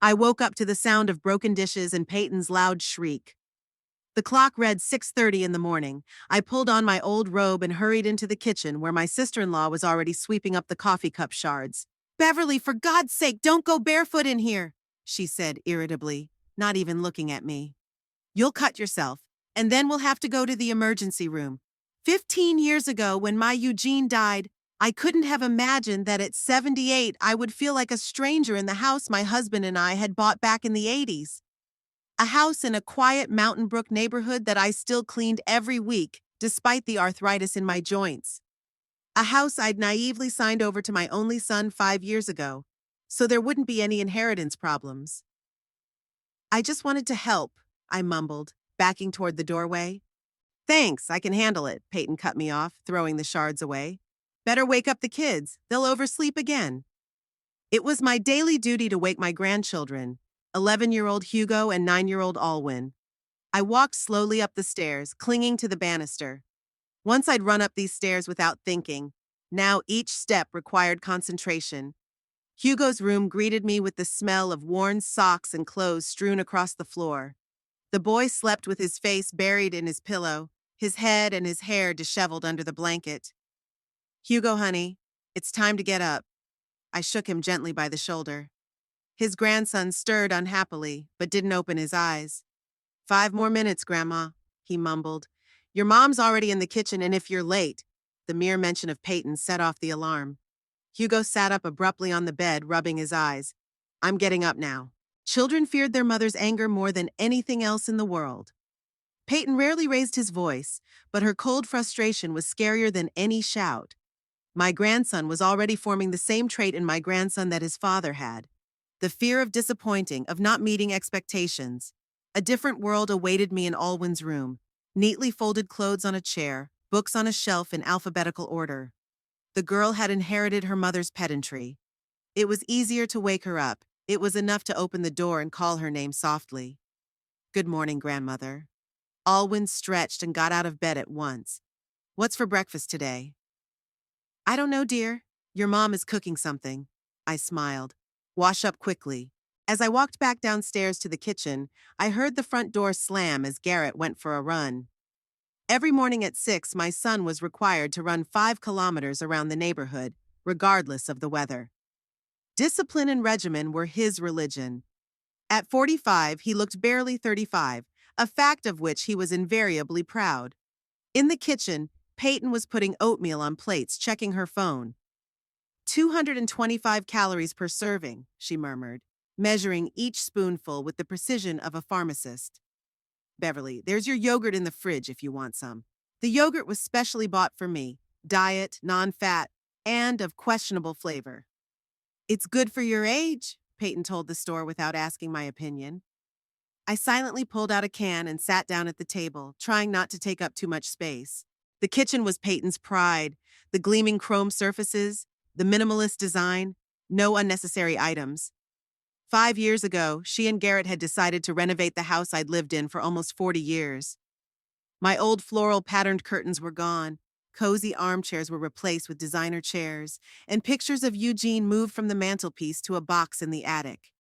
I woke up to the sound of broken dishes and Peyton's loud shriek. The clock read 6:30 in the morning. I pulled on my old robe and hurried into the kitchen where my sister-in-law was already sweeping up the coffee cup shards. "Beverly, for God's sake, don't go barefoot in here," she said irritably, not even looking at me. "You'll cut yourself, and then we'll have to go to the emergency room. 15 years ago, when my Eugene died, I couldn't have imagined that at 78 I would feel like a stranger in the house my husband and I had bought back in the 80s. A house in a quiet Mountain Brook neighborhood that I still cleaned every week, despite the arthritis in my joints. A house I'd naively signed over to my only son 5 years ago, so there wouldn't be any inheritance problems. I just wanted to help," I mumbled, backing toward the doorway. "Thanks, I can handle it," Peyton cut me off, throwing the shards away. "Better wake up the kids. They'll oversleep again." It was my daily duty to wake my grandchildren, 11-year-old Hugo and 9-year-old Alwyn. I walked slowly up the stairs, clinging to the banister. Once I'd run up these stairs without thinking. Now each step required concentration. Hugo's room greeted me with the smell of worn socks and clothes strewn across the floor. The boy slept with his face buried in his pillow, his head and his hair disheveled under the blanket. "Hugo, honey, it's time to get up." I shook him gently by the shoulder. His grandson stirred unhappily, but didn't open his eyes. "5 more minutes, Grandma," he mumbled. "Your mom's already in the kitchen, and if you're late," the mere mention of Peyton set off the alarm. Hugo sat up abruptly on the bed, rubbing his eyes. "I'm getting up now." Children feared their mother's anger more than anything else in the world. Peyton rarely raised his voice, but her cold frustration was scarier than any shout. My grandson was already forming the same trait in my grandson that his father had. The fear of disappointing, of not meeting expectations. A different world awaited me in Alwyn's room. Neatly folded clothes on a chair, books on a shelf in alphabetical order. The girl had inherited her mother's pedantry. It was easier to wake her up. It was enough to open the door and call her name softly. "Good morning, grandmother." Alwyn stretched and got out of bed at once. "What's for breakfast today?" "I don't know, dear. Your mom is cooking something." I smiled. "Wash up quickly." As I walked back downstairs to the kitchen, I heard the front door slam as Garrett went for a run. Every morning at 6, my son was required to run 5 kilometers around the neighborhood, regardless of the weather. Discipline and regimen were his religion. At 45, he looked barely 35, a fact of which he was invariably proud. In the kitchen, Peyton was putting oatmeal on plates, checking her phone. 225 calories per serving, she murmured, measuring each spoonful with the precision of a pharmacist. "Beverly, there's your yogurt in the fridge if you want some." The yogurt was specially bought for me, diet, non-fat, and of questionable flavor. "It's good for your age," Peyton told the store without asking my opinion. I silently pulled out a can and sat down at the table, trying not to take up too much space. The kitchen was Peyton's pride, the gleaming chrome surfaces, the minimalist design, no unnecessary items. 5 years ago, she and Garrett had decided to renovate the house I'd lived in for almost 40 years. My old floral patterned curtains were gone, cozy armchairs were replaced with designer chairs, and pictures of Eugene moved from the mantelpiece to a box in the attic.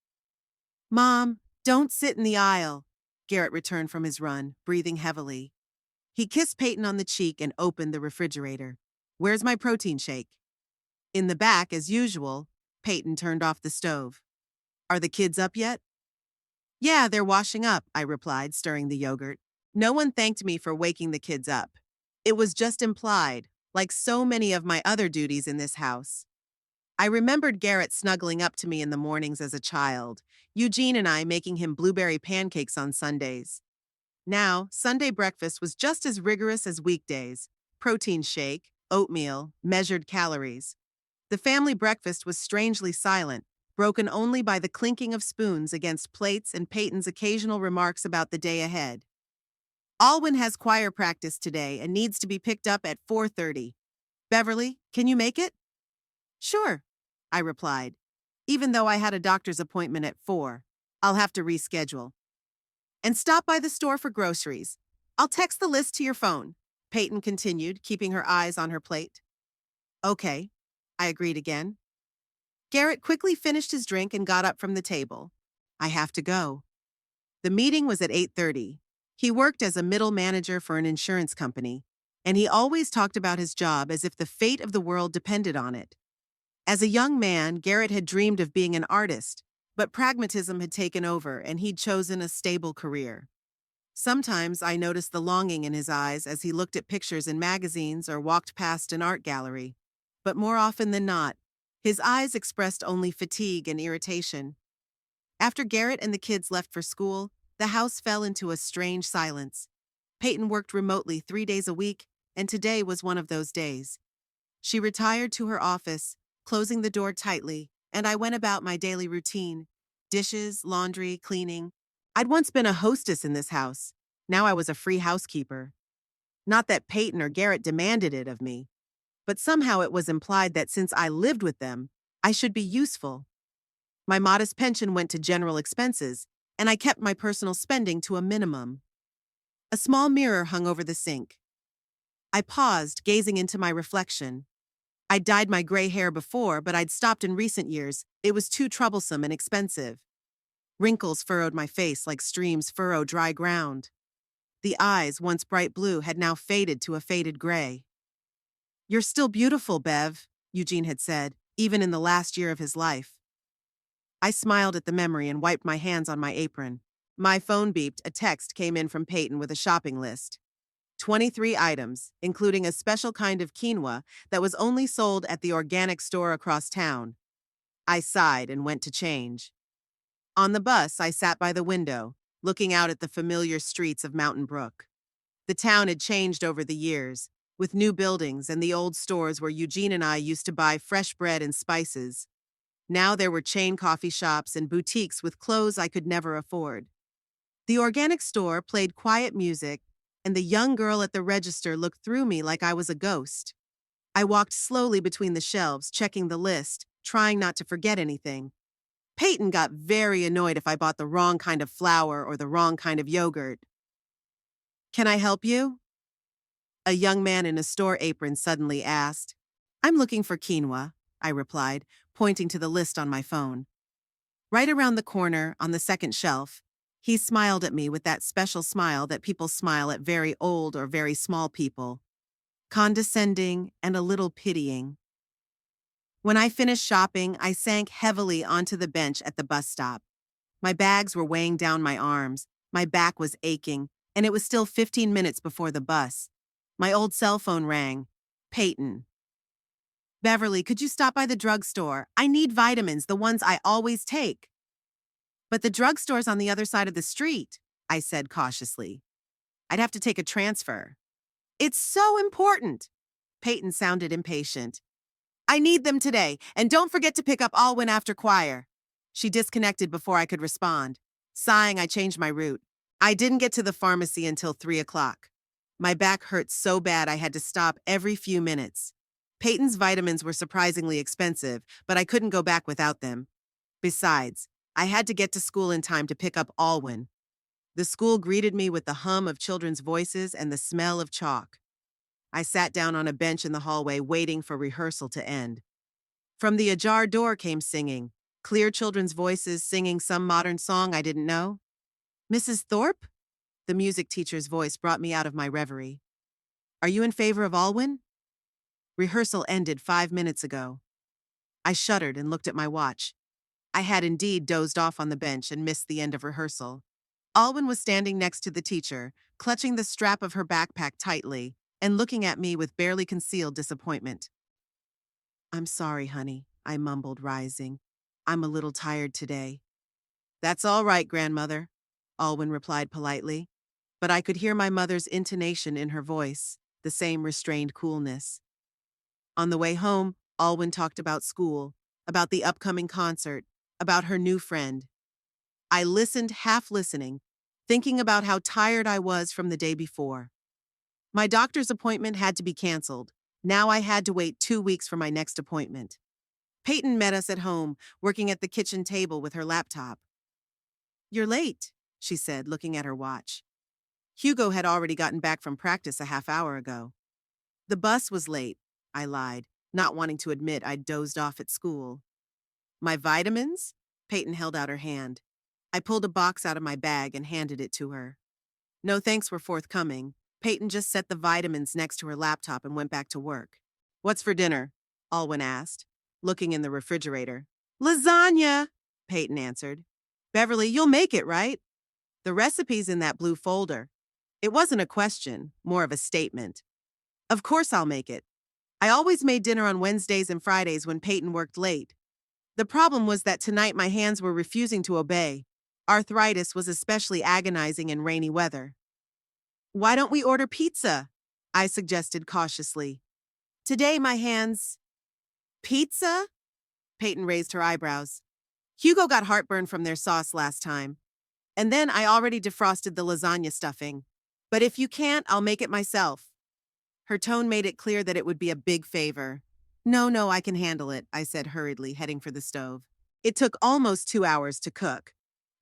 "Mom, don't sit in the aisle," Garrett returned from his run, breathing heavily. He kissed Peyton on the cheek and opened the refrigerator. "Where's my protein shake?" In the back, as usual, Peyton turned off the stove. "Are the kids up yet?" "Yeah, they're washing up," I replied, stirring the yogurt. No one thanked me for waking the kids up. It was just implied, like so many of my other duties in this house. I remembered Garrett snuggling up to me in the mornings as a child, Eugene and I making him blueberry pancakes on Sundays. Now, Sunday breakfast was just as rigorous as weekdays. Protein shake, oatmeal, measured calories. The family breakfast was strangely silent, broken only by the clinking of spoons against plates and Peyton's occasional remarks about the day ahead. "Alwyn has choir practice today and needs to be picked up at 4:30. Beverly, can you make it?" "Sure," I replied, even though I had a doctor's appointment at 4. "I'll have to reschedule." "And stop by the store for groceries. I'll text the list to your phone," Peyton continued, keeping her eyes on her plate. "Okay," I agreed again. Garrett quickly finished his drink and got up from the table. I have to go. The meeting was at 8:30. He worked as a middle manager for an insurance company, and he always talked about his job as if the fate of the world depended on it. As a young man, Garrett had dreamed of being an artist, but pragmatism had taken over and he'd chosen a stable career. Sometimes I noticed the longing in his eyes as he looked at pictures in magazines or walked past an art gallery. But more often than not, his eyes expressed only fatigue and irritation. After Garrett and the kids left for school, the house fell into a strange silence. Peyton worked remotely 3 days a week, and today was one of those days. She retired to her office, closing the door tightly, and I went about my daily routine: dishes, laundry, cleaning. I'd once been a hostess in this house. Now I was a free housekeeper. Not that Peyton or Garrett demanded it of me, but somehow it was implied that since I lived with them, I should be useful. My modest pension went to general expenses, and I kept my personal spending to a minimum. A small mirror hung over the sink. I paused, gazing into my reflection. I'd dyed my gray hair before, but I'd stopped in recent years. It was too troublesome and expensive. Wrinkles furrowed my face like streams furrow dry ground. The eyes, once bright blue, had now faded to a faded gray. "You're still beautiful, Bev," Eugene had said, even in the last year of his life. I smiled at the memory and wiped my hands on my apron. My phone beeped. A text came in from Peyton with a shopping list. 23 items, including a special kind of quinoa that was only sold at the organic store across town. I sighed and went to change. On the bus, I sat by the window, looking out at the familiar streets of Mountain Brook. The town had changed over the years, with new buildings and the old stores where Eugene and I used to buy fresh bread and spices. Now there were chain coffee shops and boutiques with clothes I could never afford. The organic store played quiet music, and the young girl at the register looked through me like I was a ghost. I walked slowly between the shelves, checking the list, trying not to forget anything. Peyton got very annoyed if I bought the wrong kind of flour or the wrong kind of yogurt. "Can I help you?" A young man in a store apron suddenly asked. "I'm looking for quinoa," I replied, pointing to the list on my phone. Right around the corner, on the second shelf, he smiled at me with that special smile that people smile at very old or very small people. Condescending and a little pitying. When I finished shopping, I sank heavily onto the bench at the bus stop. My bags were weighing down my arms, my back was aching, and it was still 15 minutes before the bus. My old cell phone rang. Peyton. "Beverly, could you stop by the drugstore? I need vitamins, the ones I always take." "But the drugstore's on the other side of the street," I said cautiously. "I'd have to take a transfer." "It's so important." Peyton sounded impatient. "I need them today, and don't forget to pick up Alwyn after choir." She disconnected before I could respond. Sighing, I changed my route. I didn't get to the pharmacy until 3 o'clock. My back hurt so bad I had to stop every few minutes. Peyton's vitamins were surprisingly expensive, but I couldn't go back without them. Besides, I had to get to school in time to pick up Alwyn. The school greeted me with the hum of children's voices and the smell of chalk. I sat down on a bench in the hallway waiting for rehearsal to end. From the ajar door came singing, clear children's voices singing some modern song I didn't know. "Mrs. Thorpe?" The music teacher's voice brought me out of my reverie. "Are you in favor of Alwyn?" "Rehearsal ended 5 minutes ago." I shuddered and looked at my watch. I had indeed dozed off on the bench and missed the end of rehearsal. Alwyn was standing next to the teacher, clutching the strap of her backpack tightly, and looking at me with barely concealed disappointment. "I'm sorry, honey," I mumbled, rising. "I'm a little tired today." "That's all right, grandmother," Alwyn replied politely. But I could hear my mother's intonation in her voice, the same restrained coolness. On the way home, Alwyn talked about school, about the upcoming concert, about her new friend. I listened, half listening, thinking about how tired I was from the day before. My doctor's appointment had to be canceled. Now I had to wait 2 weeks for my next appointment. Peyton met us at home, working at the kitchen table with her laptop. "You're late," she said, looking at her watch. Hugo had already gotten back from practice a half hour ago. "The bus was late," I lied, not wanting to admit I'd dozed off at school. "My vitamins?" Peyton held out her hand. I pulled a box out of my bag and handed it to her. No thanks were forthcoming. Peyton just set the vitamins next to her laptop and went back to work. What's for dinner? Alwyn asked, looking in the refrigerator. Lasagna, Peyton answered. Beverly, you'll make it, right? The recipe's in that blue folder. It wasn't a question, more of a statement. Of course I'll make it. I always made dinner on Wednesdays and Fridays when Peyton worked late. The problem was that tonight my hands were refusing to obey. Arthritis was especially agonizing in rainy weather. Why don't we order pizza? I suggested cautiously. Today my hands... Pizza? Peyton raised her eyebrows. Hugo got heartburn from their sauce last time. And then I already defrosted the lasagna stuffing. But if you can't, I'll make it myself. Her tone made it clear that it would be a big favor. No, I can handle it, I said hurriedly, heading for the stove. It took almost 2 hours to cook.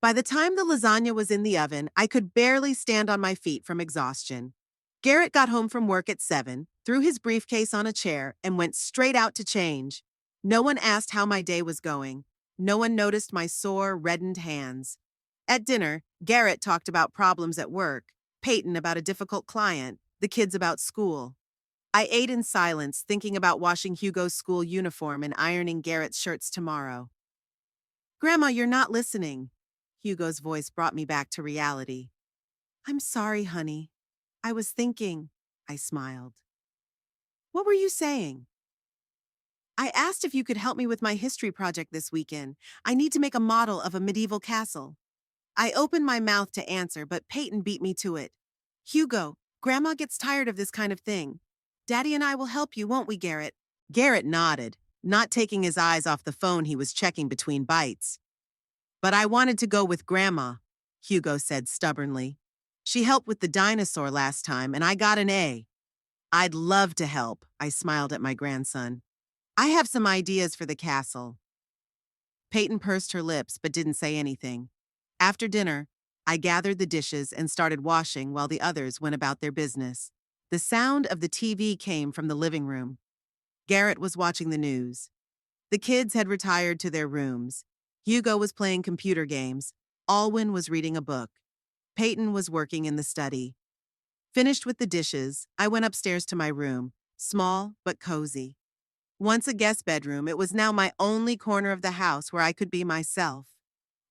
By the time the lasagna was in the oven, I could barely stand on my feet from exhaustion. Garrett got home from work at 7, threw his briefcase on a chair, and went straight out to change. No one asked how my day was going. No one noticed my sore, reddened hands. At dinner, Garrett talked about problems at work, Peyton about a difficult client, the kids about school. I ate in silence, thinking about washing Hugo's school uniform and ironing Garrett's shirts tomorrow. Grandma, you're not listening. Hugo's voice brought me back to reality. I'm sorry, honey. I was thinking, I smiled. What were you saying? I asked if you could help me with my history project this weekend. I need to make a model of a medieval castle. I opened my mouth to answer, but Peyton beat me to it. Hugo, Grandma gets tired of this kind of thing. Daddy and I will help you, won't we, Garrett? Garrett nodded, not taking his eyes off the phone he was checking between bites. But I wanted to go with Grandma, Hugo said stubbornly. She helped with the dinosaur last time, and I got an A. I'd love to help, I smiled at my grandson. I have some ideas for the castle. Peyton pursed her lips but didn't say anything. After dinner, I gathered the dishes and started washing while the others went about their business. The sound of the TV came from the living room. Garrett was watching the news. The kids had retired to their rooms. Hugo was playing computer games. Alwyn was reading a book. Peyton was working in the study. Finished with the dishes, I went upstairs to my room, small but cozy. Once a guest bedroom, it was now my only corner of the house where I could be myself.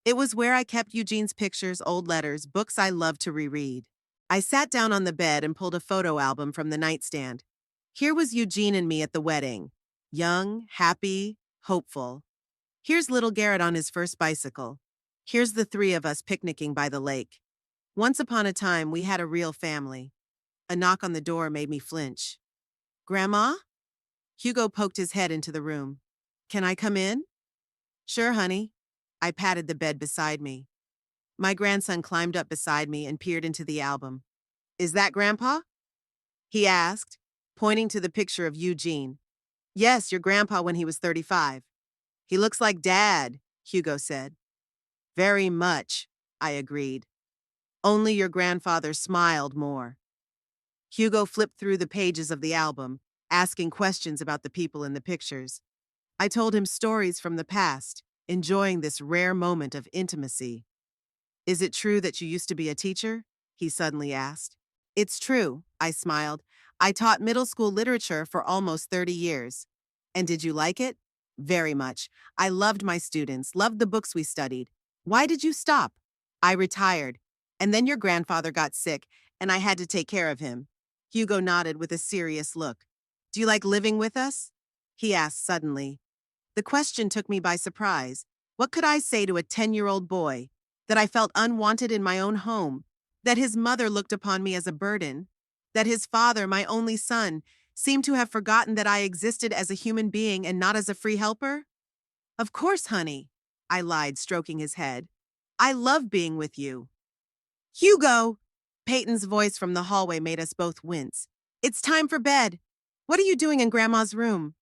It was where I kept Eugene's pictures, old letters, books I loved to reread. I sat down on the bed and pulled a photo album from the nightstand. Here was Eugene and me at the wedding. Young, happy, hopeful. Here's little Garrett on his first bicycle. Here's the three of us picnicking by the lake. Once upon a time, we had a real family. A knock on the door made me flinch. Grandma? Hugo poked his head into the room. Can I come in? Sure, honey. I patted the bed beside me. My grandson climbed up beside me and peered into the album. Is that Grandpa? He asked, pointing to the picture of Eugene. Yes, your grandpa when he was 35. He looks like Dad, Hugo said. Very much, I agreed. Only your grandfather smiled more. Hugo flipped through the pages of the album, asking questions about the people in the pictures. I told him stories from the past, enjoying this rare moment of intimacy. Is it true that you used to be a teacher? He suddenly asked. It's true, I smiled. I taught middle school literature for almost 30 years. And did you like it? Very much. I loved my students, loved the books we studied. Why did you stop? I retired. And then your grandfather got sick, and I had to take care of him. Hugo nodded with a serious look. Do you like living with us? He asked suddenly. The question took me by surprise. What could I say to a 10-year-old boy? That I felt unwanted in my own home, that his mother looked upon me as a burden, that his father, my only son, seemed to have forgotten that I existed as a human being and not as a free helper? Of course, honey, I lied, stroking his head. I love being with you. Hugo! Peyton's voice from the hallway made us both wince. It's time for bed. What are you doing in Grandma's room?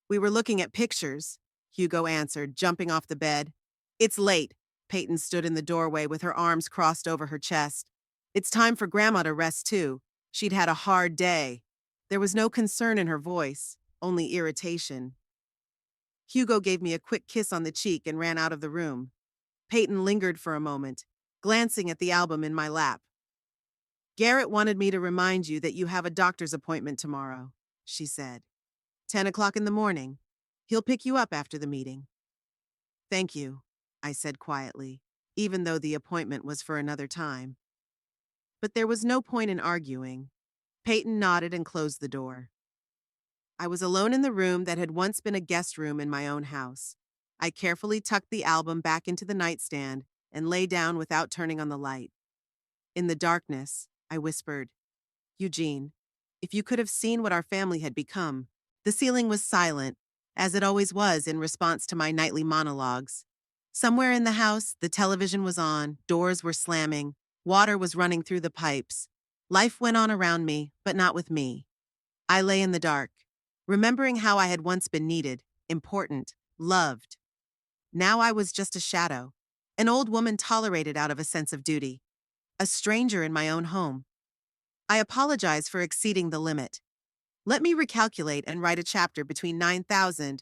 We were looking at pictures, Hugo answered, jumping off the bed. It's late. Peyton stood in the doorway with her arms crossed over her chest. It's time for Grandma to rest too. She'd had a hard day. There was no concern in her voice, only irritation. Hugo gave me a quick kiss on the cheek and ran out of the room. Peyton lingered for a moment, glancing at the album in my lap. Garrett wanted me to remind you that you have a doctor's appointment tomorrow, she said. 10 o'clock in the morning. He'll pick you up after the meeting. Thank you, I said quietly, even though the appointment was for another time. But there was no point in arguing. Peyton nodded and closed the door. I was alone in the room that had once been a guest room in my own house. I carefully tucked the album back into the nightstand and lay down without turning on the light. In the darkness, I whispered, Eugene, if you could have seen what our family had become. The ceiling was silent, as it always was in response to my nightly monologues. Somewhere in the house, the television was on, doors were slamming, water was running through the pipes. Life went on around me, but not with me. I lay in the dark, remembering how I had once been needed, important, loved. Now I was just a shadow, an old woman tolerated out of a sense of duty, a stranger in my own home. I apologize for exceeding the limit. Let me recalculate and write a chapter between 9,000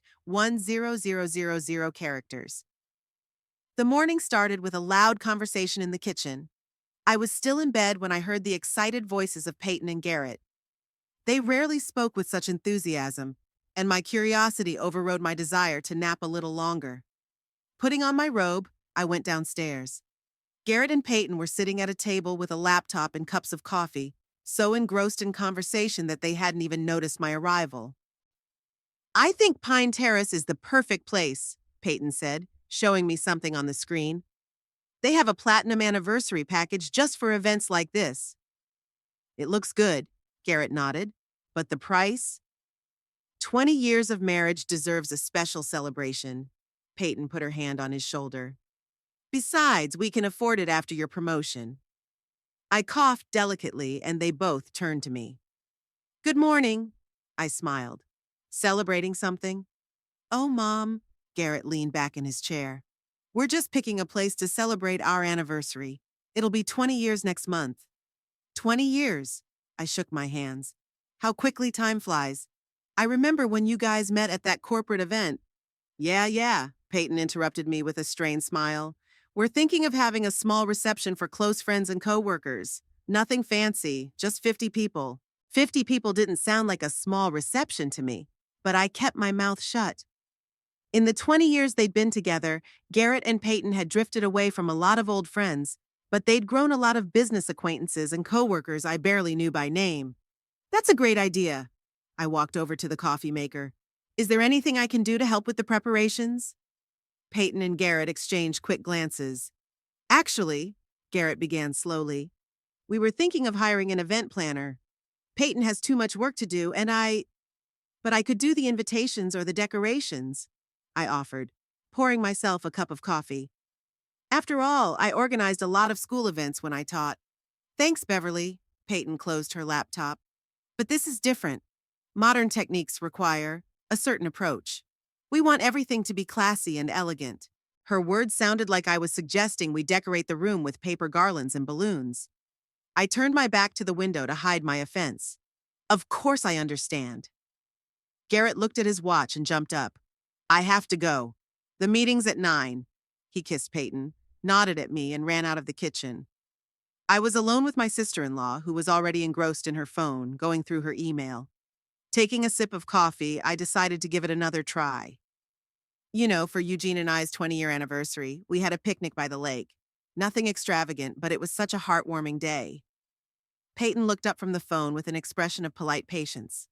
characters. The morning started with a loud conversation in the kitchen. I was still in bed when I heard the excited voices of Peyton and Garrett. They rarely spoke with such enthusiasm, and my curiosity overrode my desire to nap a little longer. Putting on my robe, I went downstairs. Garrett and Peyton were sitting at a table with a laptop and cups of coffee, so engrossed in conversation that they hadn't even noticed my arrival. I think Pine Terrace is the perfect place, Peyton said, showing me something on the screen. They have a platinum anniversary package just for events like this. It looks good, Garrett nodded, but the price? 20 years of marriage deserves a special celebration. Peyton put her hand on his shoulder. Besides, we can afford it after your promotion. I coughed delicately, and they both turned to me. Good morning, I smiled. Celebrating something? Oh, Mom, Garrett leaned back in his chair. We're just picking a place to celebrate our anniversary. It'll be 20 years next month. 20 years, I shook my hands. How quickly time flies. I remember when you guys met at that corporate event. Yeah, Peyton interrupted me with a strained smile. We're thinking of having a small reception for close friends and coworkers. Nothing fancy, just 50 people. 50 people didn't sound like a small reception to me, but I kept my mouth shut. In the 20 years they'd been together, Garrett and Peyton had drifted away from a lot of old friends, but they'd grown a lot of business acquaintances and coworkers I barely knew by name. That's a great idea. I walked over to the coffee maker. Is there anything I can do to help with the preparations? Peyton and Garrett exchanged quick glances. Actually, Garrett began slowly, we were thinking of hiring an event planner. Peyton has too much work to do, but I could do the invitations or the decorations, I offered, pouring myself a cup of coffee. After all, I organized a lot of school events when I taught. Thanks, Beverly, Peyton closed her laptop. But this is different. Modern techniques require a certain approach. We want everything to be classy and elegant. Her words sounded like I was suggesting we decorate the room with paper garlands and balloons. I turned my back to the window to hide my offense. Of course I understand. Garrett looked at his watch and jumped up. I have to go. The meeting's at 9. He kissed Peyton, nodded at me, and ran out of the kitchen. I was alone with my sister-in-law, who was already engrossed in her phone, going through her email. Taking a sip of coffee, I decided to give it another try. For Eugene and I's 20-year anniversary, we had a picnic by the lake. Nothing extravagant, but it was such a heartwarming day. Peyton looked up from the phone with an expression of polite patience.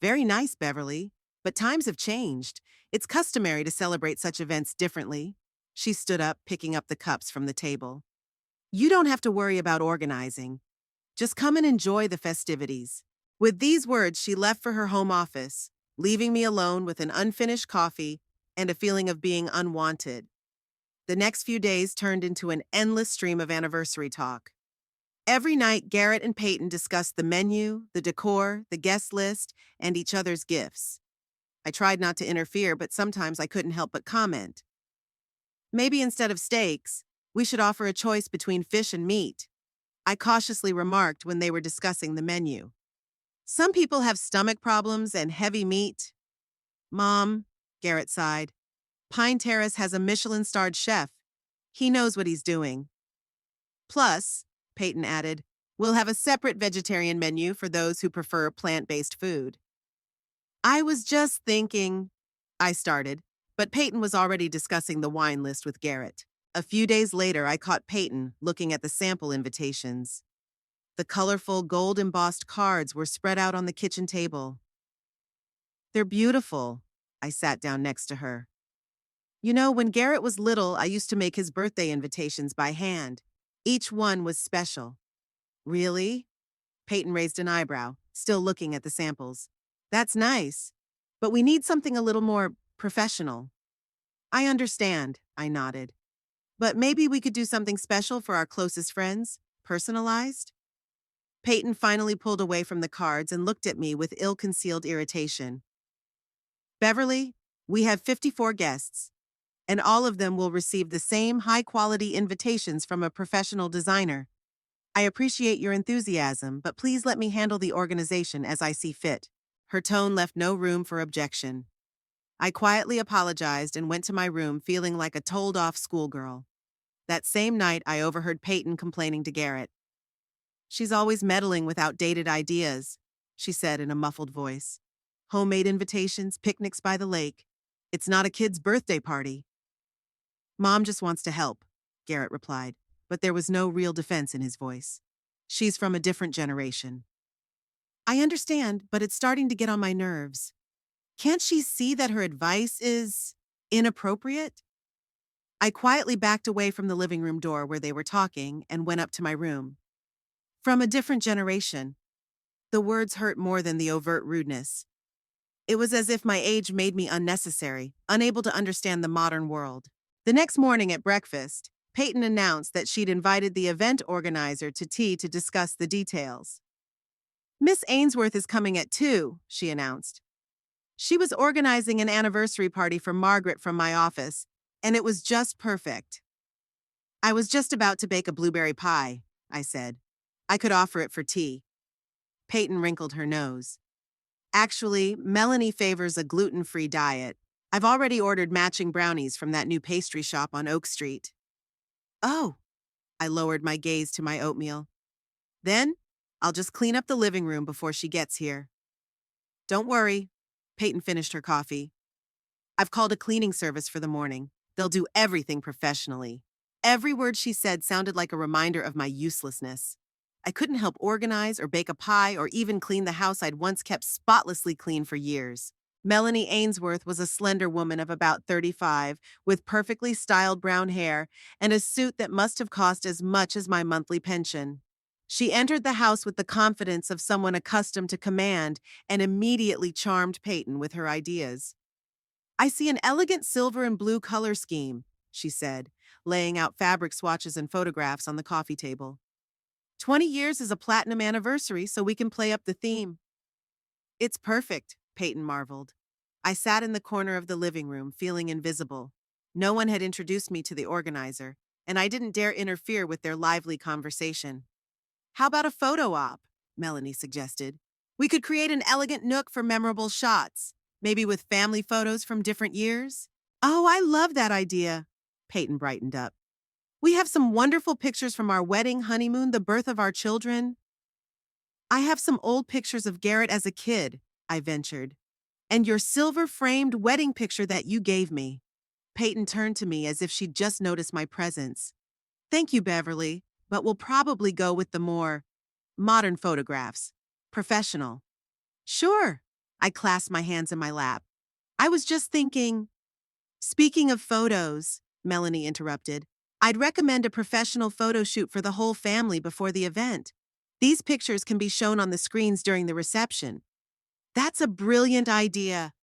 Very nice, Beverly, but times have changed. It's customary to celebrate such events differently. She stood up, picking up the cups from the table. You don't have to worry about organizing. Just come and enjoy the festivities. With these words, she left for her home office, leaving me alone with an unfinished coffee and a feeling of being unwanted. The next few days turned into an endless stream of anniversary talk. Every night, Garrett and Peyton discussed the menu, the decor, the guest list, and each other's gifts. I tried not to interfere, but sometimes I couldn't help but comment. Maybe instead of steaks, we should offer a choice between fish and meat, I cautiously remarked when they were discussing the menu. Some people have stomach problems and heavy meat. Mom, Garrett sighed, Pine Terrace has a Michelin-starred chef. He knows what he's doing. Plus, Peyton added, we'll have a separate vegetarian menu for those who prefer plant-based food. I was just thinking, I started, but Peyton was already discussing the wine list with Garrett. A few days later, I caught Peyton looking at the sample invitations. The colorful gold-embossed cards were spread out on the kitchen table. They're beautiful. I sat down next to her. You know, when Garrett was little, I used to make his birthday invitations by hand. Each one was special. Really? Peyton raised an eyebrow, still looking at the samples. That's nice, but we need something a little more professional. I understand, I nodded. But maybe we could do something special for our closest friends, personalized? Peyton finally pulled away from the cards and looked at me with ill-concealed irritation. Beverly, we have 54 guests, and all of them will receive the same high-quality invitations from a professional designer. I appreciate your enthusiasm, but please let me handle the organization as I see fit. Her tone left no room for objection. I quietly apologized and went to my room feeling like a told-off schoolgirl. That same night, I overheard Peyton complaining to Garrett. She's always meddling with outdated ideas, she said in a muffled voice. Homemade invitations, picnics by the lake. It's not a kid's birthday party. Mom just wants to help, Garrett replied, but there was no real defense in his voice. She's from a different generation. I understand, but it's starting to get on my nerves. Can't she see that her advice is inappropriate? I quietly backed away from the living room door where they were talking and went up to my room. From a different generation. The words hurt more than the overt rudeness. It was as if my age made me unnecessary, unable to understand the modern world. The next morning at breakfast, Peyton announced that she'd invited the event organizer to tea to discuss the details. Miss Ainsworth is coming at 2, she announced. She was organizing an anniversary party for Margaret from my office, and it was just perfect. I was just about to bake a blueberry pie, I said. I could offer it for tea. Peyton wrinkled her nose. Actually, Melanie favors a gluten-free diet. I've already ordered matching brownies from that new pastry shop on Oak Street. Oh, I lowered my gaze to my oatmeal. Then, I'll just clean up the living room before she gets here. Don't worry, Peyton finished her coffee. I've called a cleaning service for the morning. They'll do everything professionally. Every word she said sounded like a reminder of my uselessness. I couldn't help organize or bake a pie or even clean the house I'd once kept spotlessly clean for years. Melanie Ainsworth was a slender woman of about 35, with perfectly styled brown hair and a suit that must have cost as much as my monthly pension. She entered the house with the confidence of someone accustomed to command and immediately charmed Peyton with her ideas. I see an elegant silver and blue color scheme, she said, laying out fabric swatches and photographs on the coffee table. 20 years is a platinum anniversary, so we can play up the theme. It's perfect, Peyton marveled. I sat in the corner of the living room, feeling invisible. No one had introduced me to the organizer, and I didn't dare interfere with their lively conversation. How about a photo op? Melanie suggested. We could create an elegant nook for memorable shots, maybe with family photos from different years. Oh, I love that idea, Peyton brightened up. We have some wonderful pictures from our wedding, honeymoon, the birth of our children. I have some old pictures of Garrett as a kid, I ventured. And your silver-framed wedding picture that you gave me. Peyton turned to me as if she'd just noticed my presence. Thank you, Beverly, but we'll probably go with the more modern photographs. Professional. Sure. I clasped my hands in my lap. I was just thinking. Speaking of photos, Melanie interrupted, I'd recommend a professional photo shoot for the whole family before the event. These pictures can be shown on the screens during the reception. That's a brilliant idea.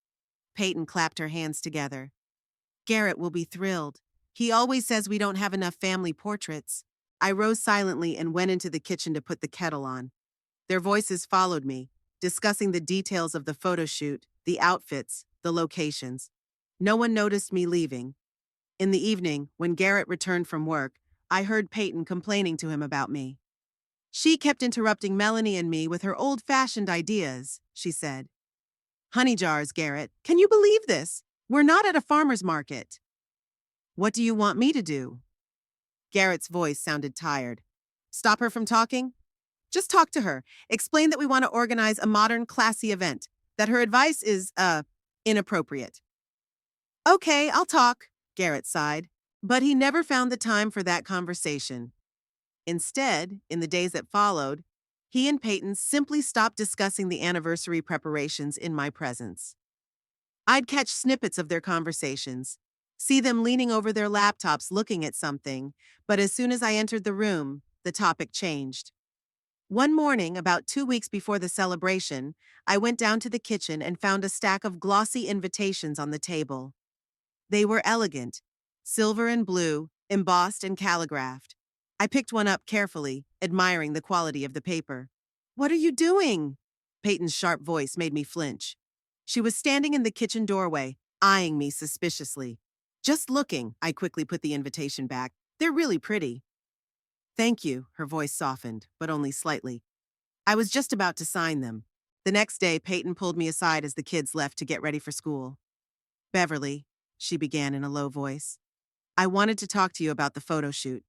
Peyton clapped her hands together. Garrett will be thrilled. He always says we don't have enough family portraits. I rose silently and went into the kitchen to put the kettle on. Their voices followed me, discussing the details of the photo shoot, the outfits, the locations. No one noticed me leaving. In the evening, when Garrett returned from work, I heard Peyton complaining to him about me. She kept interrupting Melanie and me with her old-fashioned ideas, she said. Honey jars, Garrett. Can you believe this? We're not at a farmer's market. What do you want me to do? Garrett's voice sounded tired. Stop her from talking? Just talk to her. Explain that we want to organize a modern, classy event. That her advice is, inappropriate. Okay, I'll talk, Garrett sighed. But he never found the time for that conversation. Instead, in the days that followed, he and Peyton simply stopped discussing the anniversary preparations in my presence. I'd catch snippets of their conversations, see them leaning over their laptops looking at something, but as soon as I entered the room, the topic changed. One morning, about 2 weeks before the celebration, I went down to the kitchen and found a stack of glossy invitations on the table. They were elegant, silver and blue, embossed and calligraphed. I picked one up carefully, admiring the quality of the paper. What are you doing? Peyton's sharp voice made me flinch. She was standing in the kitchen doorway, eyeing me suspiciously. Just looking, I quickly put the invitation back. They're really pretty. Thank you, her voice softened, but only slightly. I was just about to sign them. The next day, Peyton pulled me aside as the kids left to get ready for school. Beverly, she began in a low voice, I wanted to talk to you about the photo shoot.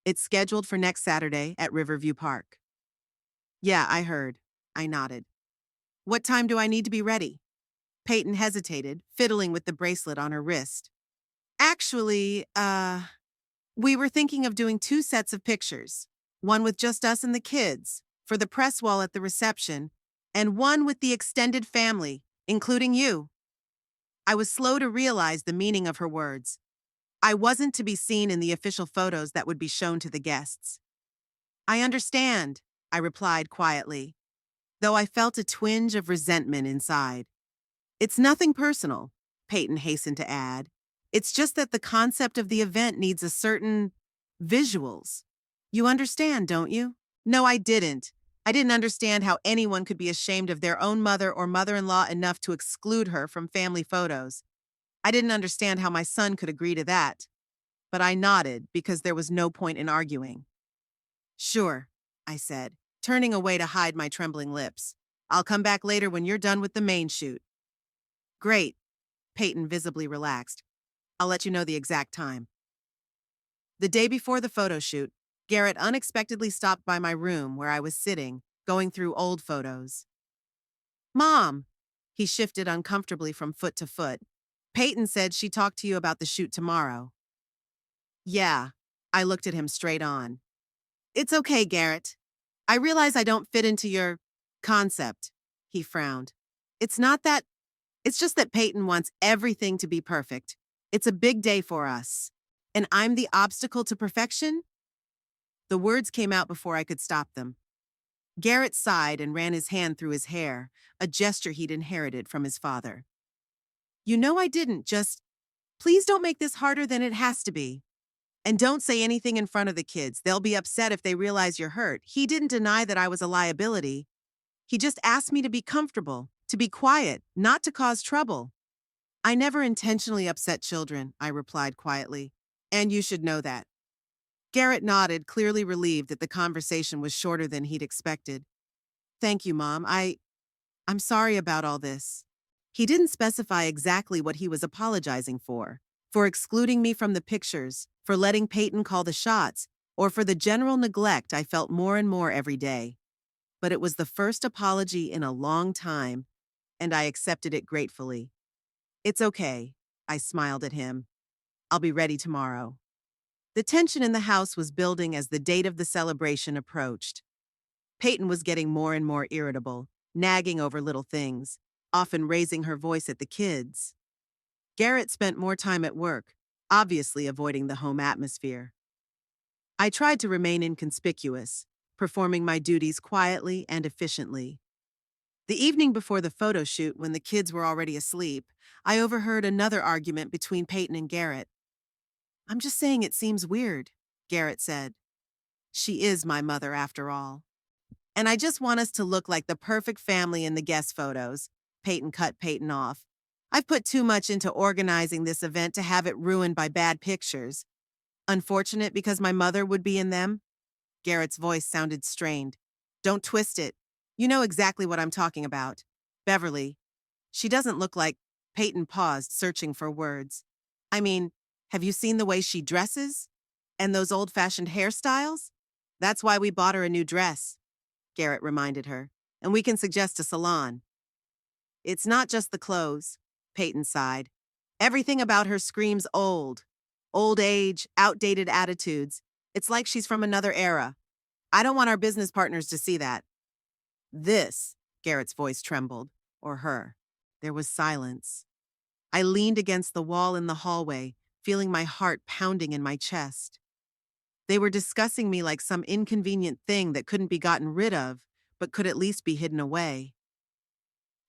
It's scheduled for next Saturday at Riverview Park. Yeah, I heard. I nodded. What time do I need to be ready? Peyton hesitated, fiddling with the bracelet on her wrist. Actually, we were thinking of doing 2 sets of pictures. One with just us and the kids, for the press wall at the reception, and one with the extended family, including you. I was slow to realize the meaning of her words. I wasn't to be seen in the official photos that would be shown to the guests. I understand, I replied quietly, though I felt a twinge of resentment inside. It's nothing personal, Peyton hastened to add. It's just that the concept of the event needs a certain visuals. You understand, don't you? No, I didn't. I didn't understand how anyone could be ashamed of their own mother or mother-in-law enough to exclude her from family photos. I didn't understand how my son could agree to that. But I nodded because there was no point in arguing. Sure, I said, turning away to hide my trembling lips. I'll come back later when you're done with the main shoot. Great. Peyton visibly relaxed. I'll let you know the exact time. The day before the photo shoot, Garrett unexpectedly stopped by my room where I was sitting, going through old photos. Mom! He shifted uncomfortably from foot to foot. Peyton said she talked to you about the shoot tomorrow. Yeah, I looked at him straight on. It's okay, Garrett. I realize I don't fit into your concept, he frowned. It's just that Peyton wants everything to be perfect. It's a big day for us. And I'm the obstacle to perfection? The words came out before I could stop them. Garrett sighed and ran his hand through his hair, a gesture he'd inherited from his father. You know I didn't, please don't make this harder than it has to be. And don't say anything in front of the kids. They'll be upset if they realize you're hurt. He didn't deny that I was a liability. He just asked me to be comfortable, to be quiet, not to cause trouble. I never intentionally upset children, I replied quietly. And you should know that. Garrett nodded, clearly relieved that the conversation was shorter than he'd expected. Thank you, Mom. I'm sorry about all this. He didn't specify exactly what he was apologizing for excluding me from the pictures, for letting Peyton call the shots, or for the general neglect I felt more and more every day. But it was the first apology in a long time, and I accepted it gratefully. It's okay, I smiled at him. I'll be ready tomorrow. The tension in the house was building as the date of the celebration approached. Peyton was getting more and more irritable, nagging over little things, often raising her voice at the kids. Garrett spent more time at work, obviously avoiding the home atmosphere. I tried to remain inconspicuous, performing my duties quietly and efficiently. The evening before the photo shoot, when the kids were already asleep, I overheard another argument between Peyton and Garrett. I'm just saying it seems weird, Garrett said. She is my mother, after all. And I just want us to look like the perfect family in the guest photos. Peyton cut Peyton off. I've put too much into organizing this event to have it ruined by bad pictures. Unfortunate because my mother would be in them? Garrett's voice sounded strained. Don't twist it. You know exactly what I'm talking about. Beverly. She doesn't look like... Peyton paused, searching for words. I mean, have you seen the way she dresses? And those old-fashioned hairstyles? That's why we bought her a new dress, Garrett reminded her. And we can suggest a salon. It's not just the clothes, Peyton sighed. Everything about her screams old. Old age, outdated attitudes. It's like she's from another era. I don't want our business partners to see that. This, Garrett's voice trembled, or her. There was silence. I leaned against the wall in the hallway, feeling my heart pounding in my chest. They were discussing me like some inconvenient thing that couldn't be gotten rid of, but could at least be hidden away.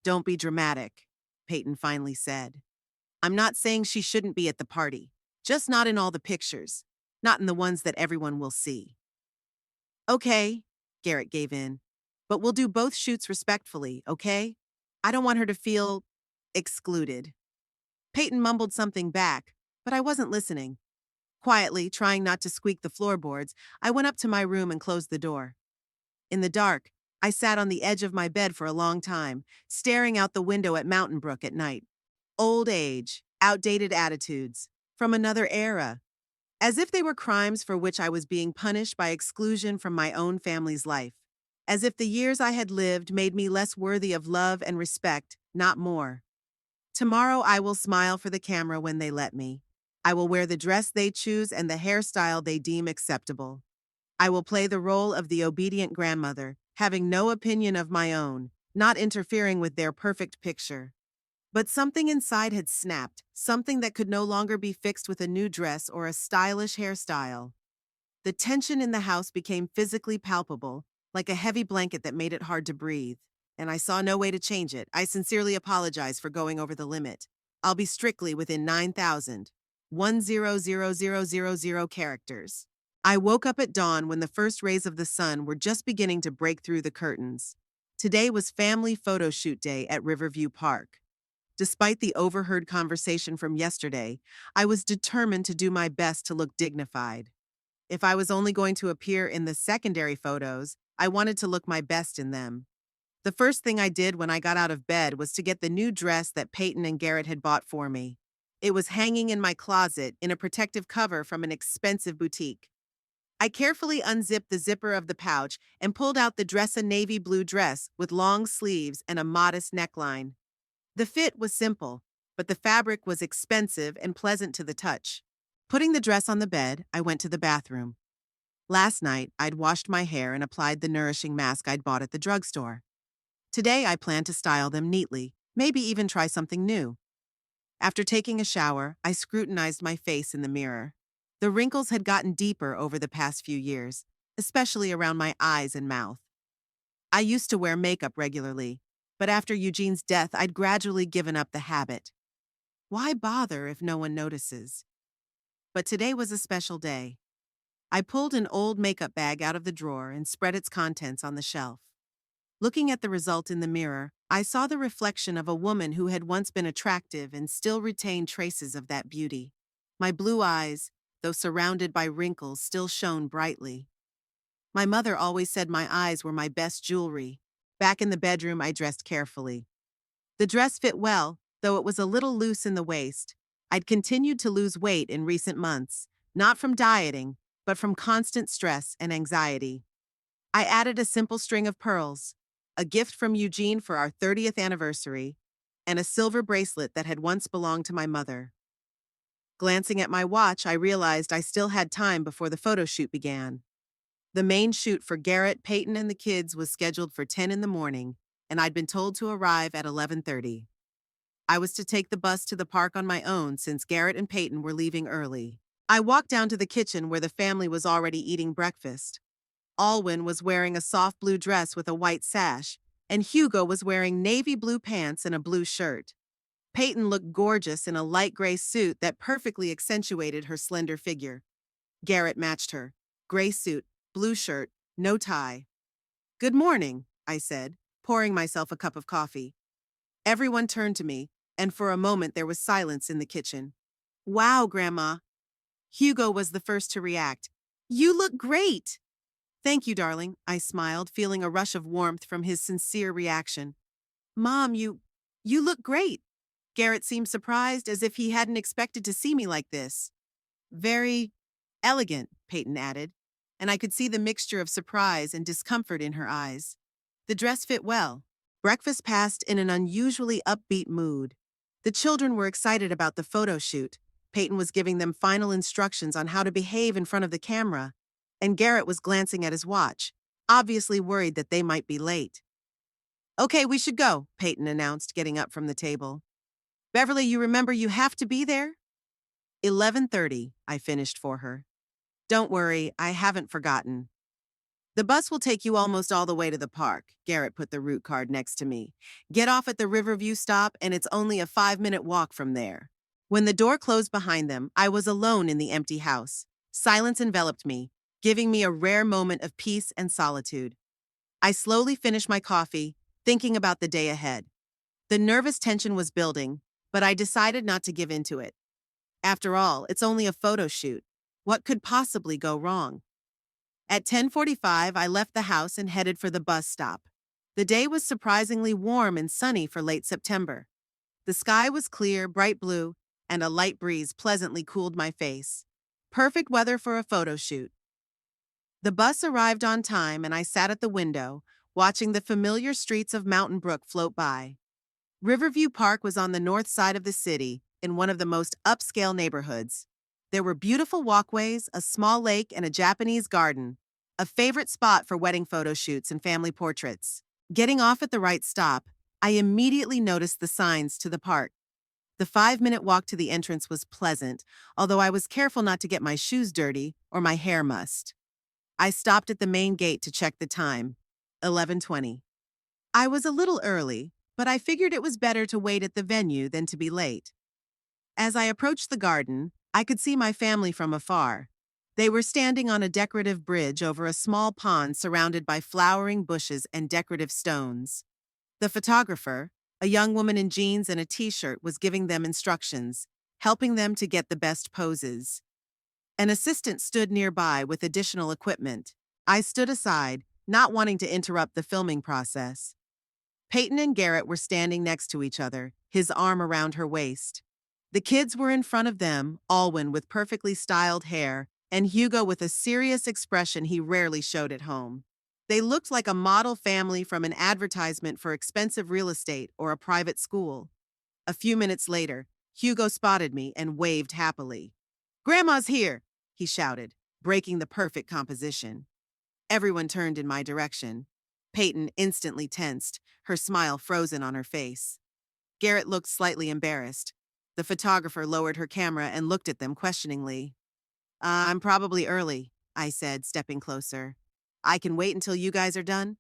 Don't be dramatic, Peyton finally said. I'm not saying she shouldn't be at the party, just not in all the pictures, not in the ones that everyone will see. Okay, Garrett gave in, but we'll do both shoots respectfully, okay? I don't want her to feel excluded. Peyton mumbled something back, but I wasn't listening. Quietly, trying not to squeak the floorboards, I went up to my room and closed the door. In the dark, I sat on the edge of my bed for a long time, staring out the window at Mountain Brook at night. Old age, outdated attitudes, from another era. As if they were crimes for which I was being punished by exclusion from my own family's life. As if the years I had lived made me less worthy of love and respect, not more. Tomorrow I will smile for the camera when they let me. I will wear the dress they choose and the hairstyle they deem acceptable. I will play the role of the obedient grandmother, having no opinion of my own, not interfering with their perfect picture. But something inside had snapped, something that could no longer be fixed with a new dress or a stylish hairstyle. The tension in the house became physically palpable, like a heavy blanket that made it hard to breathe. And I saw no way to change it. I sincerely apologize for going over the limit. I'll be strictly within 9,000. 100,000 characters. I woke up at dawn when the first rays of the sun were just beginning to break through the curtains. Today was family photo shoot day at Riverview Park. Despite the overheard conversation from yesterday, I was determined to do my best to look dignified. If I was only going to appear in the secondary photos, I wanted to look my best in them. The first thing I did when I got out of bed was to get the new dress that Peyton and Garrett had bought for me. It was hanging in my closet in a protective cover from an expensive boutique. I carefully unzipped the zipper of the pouch and pulled out the dress, a navy blue dress with long sleeves and a modest neckline. The fit was simple, but the fabric was expensive and pleasant to the touch. Putting the dress on the bed, I went to the bathroom. Last night, I'd washed my hair and applied the nourishing mask I'd bought at the drugstore. Today, I planned to style them neatly, maybe even try something new. After taking a shower, I scrutinized my face in the mirror. The wrinkles had gotten deeper over the past few years, especially around my eyes and mouth. I used to wear makeup regularly, but after Eugene's death, I'd gradually given up the habit. Why bother if no one notices? But today was a special day. I pulled an old makeup bag out of the drawer and spread its contents on the shelf. Looking at the result in the mirror, I saw the reflection of a woman who had once been attractive and still retained traces of that beauty. My blue eyes, though surrounded by wrinkles, still shone brightly. My mother always said my eyes were my best jewelry. Back in the bedroom, I dressed carefully. The dress fit well, though it was a little loose in the waist. I'd continued to lose weight in recent months, not from dieting, but from constant stress and anxiety. I added a simple string of pearls, a gift from Eugene for our 30th anniversary, and a silver bracelet that had once belonged to my mother. Glancing at my watch, I realized I still had time before the photo shoot began. The main shoot for Garrett, Peyton, and the kids was scheduled for 10 in the morning, and I'd been told to arrive at 11:30. I was to take the bus to the park on my own since Garrett and Peyton were leaving early. I walked down to the kitchen where the family was already eating breakfast. Alwyn was wearing a soft blue dress with a white sash, and Hugo was wearing navy blue pants and a blue shirt. Peyton looked gorgeous in a light gray suit that perfectly accentuated her slender figure. Garrett matched her. Gray suit, blue shirt, no tie. "Good morning," I said, pouring myself a cup of coffee. Everyone turned to me, and for a moment there was silence in the kitchen. "Wow, Grandma." Hugo was the first to react. "You look great." "Thank you, darling," I smiled, feeling a rush of warmth from his sincere reaction. "Mom, you look great." Garrett seemed surprised, as if he hadn't expected to see me like this. "Very elegant," Peyton added, and I could see the mixture of surprise and discomfort in her eyes. The dress fit well. Breakfast passed in an unusually upbeat mood. The children were excited about the photo shoot. Peyton was giving them final instructions on how to behave in front of the camera, and Garrett was glancing at his watch, obviously worried that they might be late. "Okay, we should go," Peyton announced, getting up from the table. "Beverly, you remember you have to be there?" 11:30, I finished for her. "Don't worry, I haven't forgotten." "The bus will take you almost all the way to the park." Garrett put the route card next to me. "Get off at the Riverview stop, and it's only a 5-minute walk from there." When the door closed behind them, I was alone in the empty house. Silence enveloped me, giving me a rare moment of peace and solitude. I slowly finished my coffee, thinking about the day ahead. The nervous tension was building, but I decided not to give in to it. After all, it's only a photo shoot. What could possibly go wrong? At 10:45, I left the house and headed for the bus stop. The day was surprisingly warm and sunny for late September. The sky was clear, bright blue, and a light breeze pleasantly cooled my face. Perfect weather for a photo shoot. The bus arrived on time, and I sat at the window, watching the familiar streets of Mountain Brook float by. Riverview Park was on the north side of the city, in one of the most upscale neighborhoods. There were beautiful walkways, a small lake, and a Japanese garden, a favorite spot for wedding photo shoots and family portraits. Getting off at the right stop, I immediately noticed the signs to the park. The 5-minute walk to the entrance was pleasant, although I was careful not to get my shoes dirty or my hair mussed. I stopped at the main gate to check the time. 11:20. I was a little early, but I figured it was better to wait at the venue than to be late. As I approached the garden, I could see my family from afar. They were standing on a decorative bridge over a small pond surrounded by flowering bushes and decorative stones. The photographer, a young woman in jeans and a t-shirt, was giving them instructions, helping them to get the best poses. An assistant stood nearby with additional equipment. I stood aside, not wanting to interrupt the filming process. Peyton and Garrett were standing next to each other, his arm around her waist. The kids were in front of them, Alwyn with perfectly styled hair, and Hugo with a serious expression he rarely showed at home. They looked like a model family from an advertisement for expensive real estate or a private school. A few minutes later, Hugo spotted me and waved happily. "Grandma's here," he shouted, breaking the perfect composition. Everyone turned in my direction. Peyton instantly tensed, her smile frozen on her face. Garrett looked slightly embarrassed. The photographer lowered her camera and looked at them questioningly. "I'm probably early," I said, stepping closer. "I can wait until you guys are done?"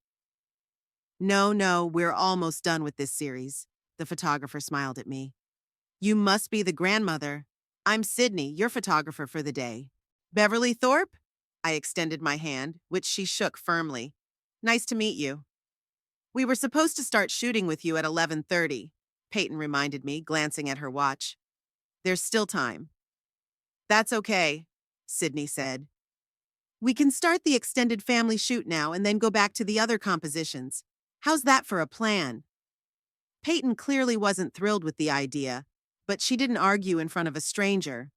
No, we're almost done with this series." The photographer smiled at me. "You must be the grandmother. I'm Sydney, your photographer for the day." "Beverly Thorpe?" I extended my hand, which she shook firmly. "Nice to meet you." "We were supposed to start shooting with you at 11:30, Peyton reminded me, glancing at her watch. "There's still time." "That's okay," Sydney said. "We can start the extended family shoot now and then go back to the other compositions. How's that for a plan?" Peyton clearly wasn't thrilled with the idea, but she didn't argue in front of a stranger.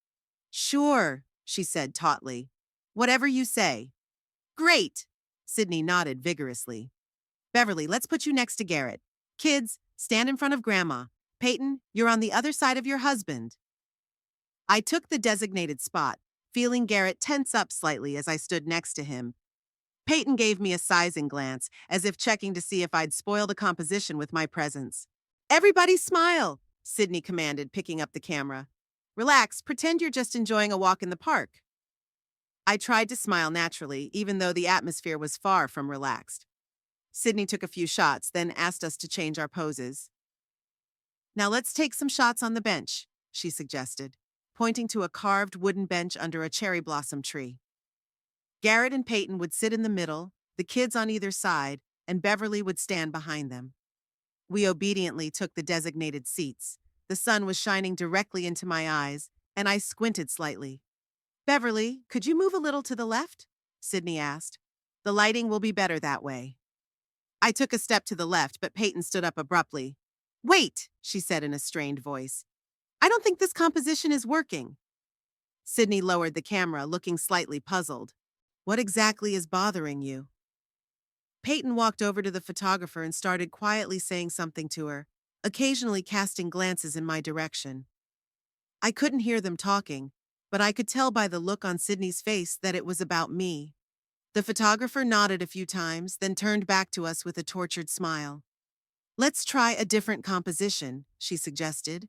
"Sure," she said tautly. "Whatever you say." "Great!" Sydney nodded vigorously. "Beverly, let's put you next to Garrett. Kids, stand in front of Grandma. Peyton, you're on the other side of your husband." I took the designated spot, feeling Garrett tense up slightly as I stood next to him. Peyton gave me a sizing glance, as if checking to see if I'd spoil the composition with my presence. "Everybody smile," Sydney commanded, picking up the camera. "Relax, pretend you're just enjoying a walk in the park." I tried to smile naturally, even though the atmosphere was far from relaxed. Sydney took a few shots, then asked us to change our poses. "Now let's take some shots on the bench," she suggested, pointing to a carved wooden bench under a cherry blossom tree. Garrett and Peyton would sit in the middle, the kids on either side, and Beverly would stand behind them. We obediently took the designated seats. The sun was shining directly into my eyes, and I squinted slightly. "Beverly, could you move a little to the left?" Sydney asked. "The lighting will be better that way." I took a step to the left, but Peyton stood up abruptly. "Wait," she said in a strained voice. "I don't think this composition is working." Sydney lowered the camera, looking slightly puzzled. What exactly is bothering you? Peyton walked over to the photographer and started quietly saying something to her, occasionally casting glances in my direction. I couldn't hear them talking, but I could tell by the look on Sydney's face that it was about me. The photographer nodded a few times, then turned back to us with a tortured smile. Let's try a different composition, she suggested.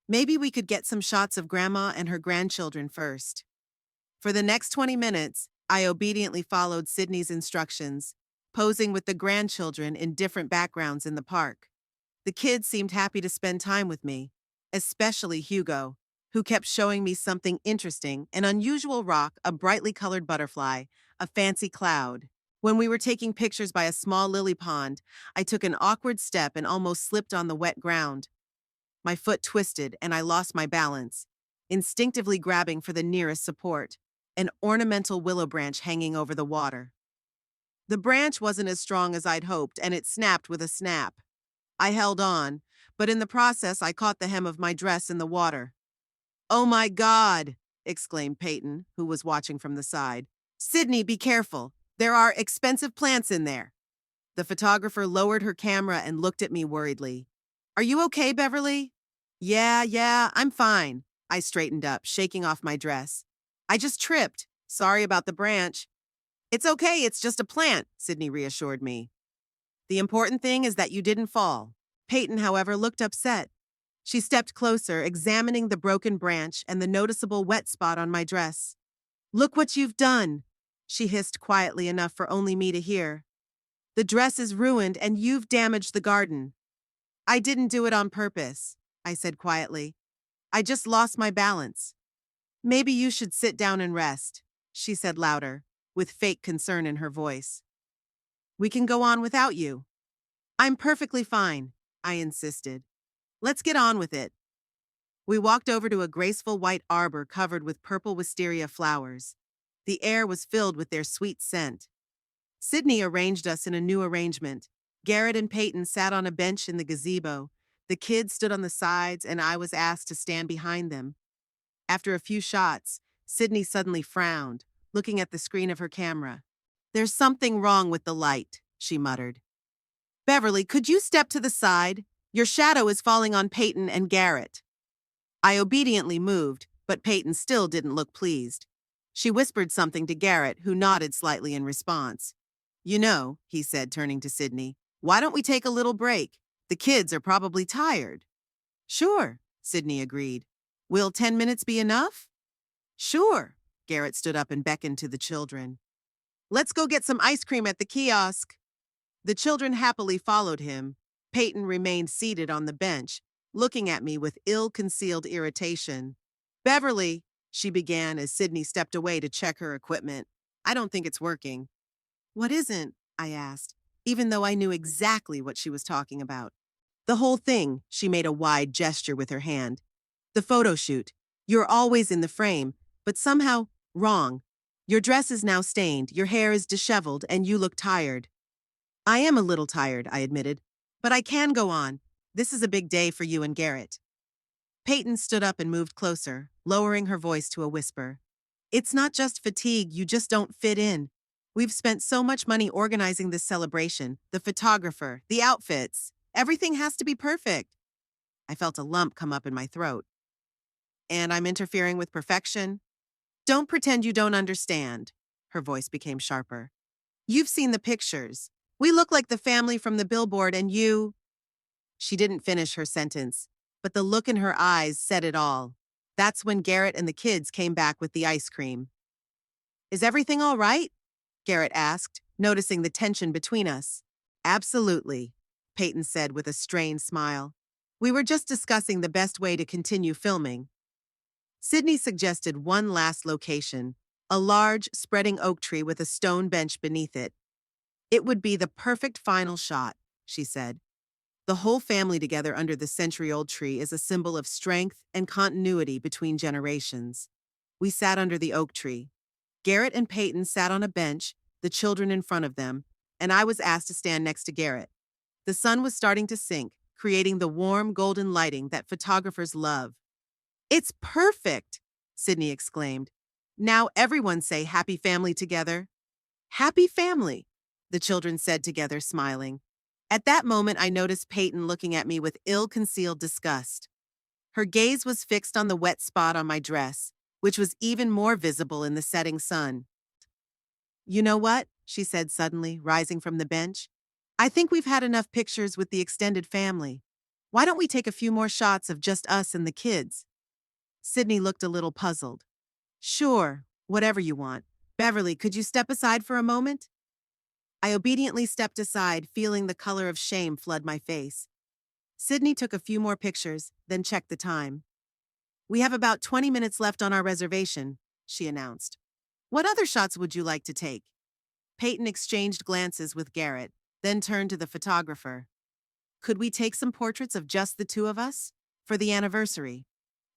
Maybe we could get some shots of Grandma and her grandchildren first. For the next 20 minutes, I obediently followed Sydney's instructions, posing with the grandchildren in different backgrounds in the park. The kids seemed happy to spend time with me, especially Hugo, who kept showing me something interesting: an unusual rock, a brightly colored butterfly, a fancy cloud. When we were taking pictures by a small lily pond, I took an awkward step and almost slipped on the wet ground. My foot twisted and I lost my balance, instinctively grabbing for the nearest support, an ornamental willow branch hanging over the water. The branch wasn't as strong as I'd hoped, and it snapped with a snap. I held on, but in the process I caught the hem of my dress in the water. "Oh my God!" exclaimed Peyton, who was watching from the side. "Sydney, be careful. There are expensive plants in there." The photographer lowered her camera and looked at me worriedly. "Are you okay, Beverly?" Yeah, I'm fine." I straightened up, shaking off my dress. "I just tripped. Sorry about the branch." "It's okay, it's just a plant," Sydney reassured me. "The important thing is that you didn't fall." Peyton, however, looked upset. She stepped closer, examining the broken branch and the noticeable wet spot on my dress. "Look what you've done," she hissed quietly enough for only me to hear. "The dress is ruined and you've damaged the garden." "I didn't do it on purpose," I said quietly. "I just lost my balance." "Maybe you should sit down and rest," she said louder, with fake concern in her voice. "We can go on without you." "I'm perfectly fine," I insisted. "Let's get on with it." We walked over to a graceful white arbor covered with purple wisteria flowers. The air was filled with their sweet scent. Sydney arranged us in a new arrangement. Garrett and Peyton sat on a bench in the gazebo. The kids stood on the sides, and I was asked to stand behind them. After a few shots, Sydney suddenly frowned, looking at the screen of her camera. "There's something wrong with the light," she muttered. "Beverly, could you step to the side? Your shadow is falling on Peyton and Garrett." I obediently moved, but Peyton still didn't look pleased. She whispered something to Garrett, who nodded slightly in response. "You know," he said, turning to Sydney, "why don't we take a little break? The kids are probably tired." "Sure," Sydney agreed. "Will 10 minutes be enough?" "Sure." Garrett stood up and beckoned to the children. "Let's go get some ice cream at the kiosk." The children happily followed him. Peyton remained seated on the bench, looking at me with ill-concealed irritation. "Beverly," she began as Sydney stepped away to check her equipment. "I don't think it's working." "What isn't?" I asked, even though I knew exactly what she was talking about. "The whole thing," she made a wide gesture with her hand. "The photo shoot. You're always in the frame, but somehow wrong. Your dress is now stained, your hair is disheveled, and you look tired." "I am a little tired," I admitted, "but I can go on. This is a big day for you and Garrett." Peyton stood up and moved closer, lowering her voice to a whisper. "It's not just fatigue, you just don't fit in. We've spent so much money organizing this celebration, the photographer, the outfits. Everything has to be perfect." I felt a lump come up in my throat. "And I'm interfering with perfection?" "Don't pretend you don't understand." Her voice became sharper. "You've seen the pictures. We look like the family from the billboard, and you—" She didn't finish her sentence, but the look in her eyes said it all. That's when Garrett and the kids came back with the ice cream. "Is everything all right?" Garrett asked, noticing the tension between us. "Absolutely," Peyton said with a strained smile. "We were just discussing the best way to continue filming." Sydney suggested one last location, a large, spreading oak tree with a stone bench beneath it. "It would be the perfect final shot," she said. "The whole family together under the century-old tree is a symbol of strength and continuity between generations." We sat under the oak tree. Garrett and Peyton sat on a bench, the children in front of them, and I was asked to stand next to Garrett. The sun was starting to sink, creating the warm golden lighting that photographers love. "It's perfect!" Sydney exclaimed. Now everyone say happy family together. Happy family, the children said together, smiling. At that moment, I noticed Peyton looking at me with ill-concealed disgust. Her gaze was fixed on the wet spot on my dress, which was even more visible in the setting sun. You know what? She said suddenly, rising from the bench. I think we've had enough pictures with the extended family. Why don't we take a few more shots of just us and the kids? Sydney looked a little puzzled. Sure, whatever you want. Beverly, could you step aside for a moment? I obediently stepped aside, feeling the color of shame flood my face. Sydney took a few more pictures, then checked the time. We have about 20 minutes left on our reservation, she announced. What other shots would you like to take? Peyton exchanged glances with Garrett, then turned to the photographer. Could we take some portraits of just the two of us? For the anniversary.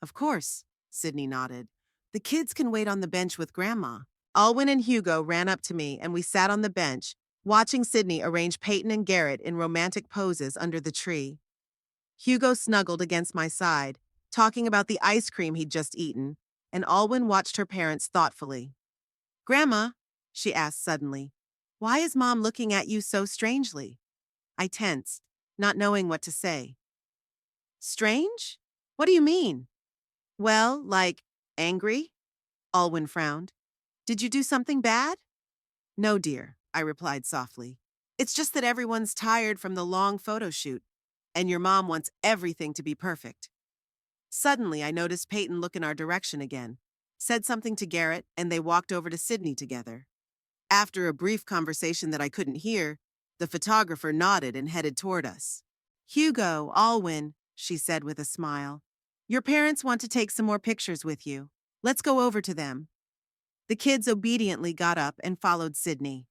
Of course, Sydney nodded. The kids can wait on the bench with Grandma. Alwyn and Hugo ran up to me and we sat on the bench, watching Sydney arrange Peyton and Garrett in romantic poses under the tree. Hugo snuggled against my side, talking about the ice cream he'd just eaten, and Alwyn watched her parents thoughtfully. Grandma, she asked suddenly, why is Mom looking at you so strangely? I tensed, not knowing what to say. Strange? What do you mean? Well, like, angry? Alwyn frowned. Did you do something bad? No, dear, I replied softly. It's just that everyone's tired from the long photo shoot, and your mom wants everything to be perfect. Suddenly, I noticed Peyton look in our direction again, said something to Garrett, and they walked over to Sydney together. After a brief conversation that I couldn't hear, the photographer nodded and headed toward us. Hugo, Alwyn, she said with a smile. Your parents want to take some more pictures with you. Let's go over to them. The kids obediently got up and followed Sydney.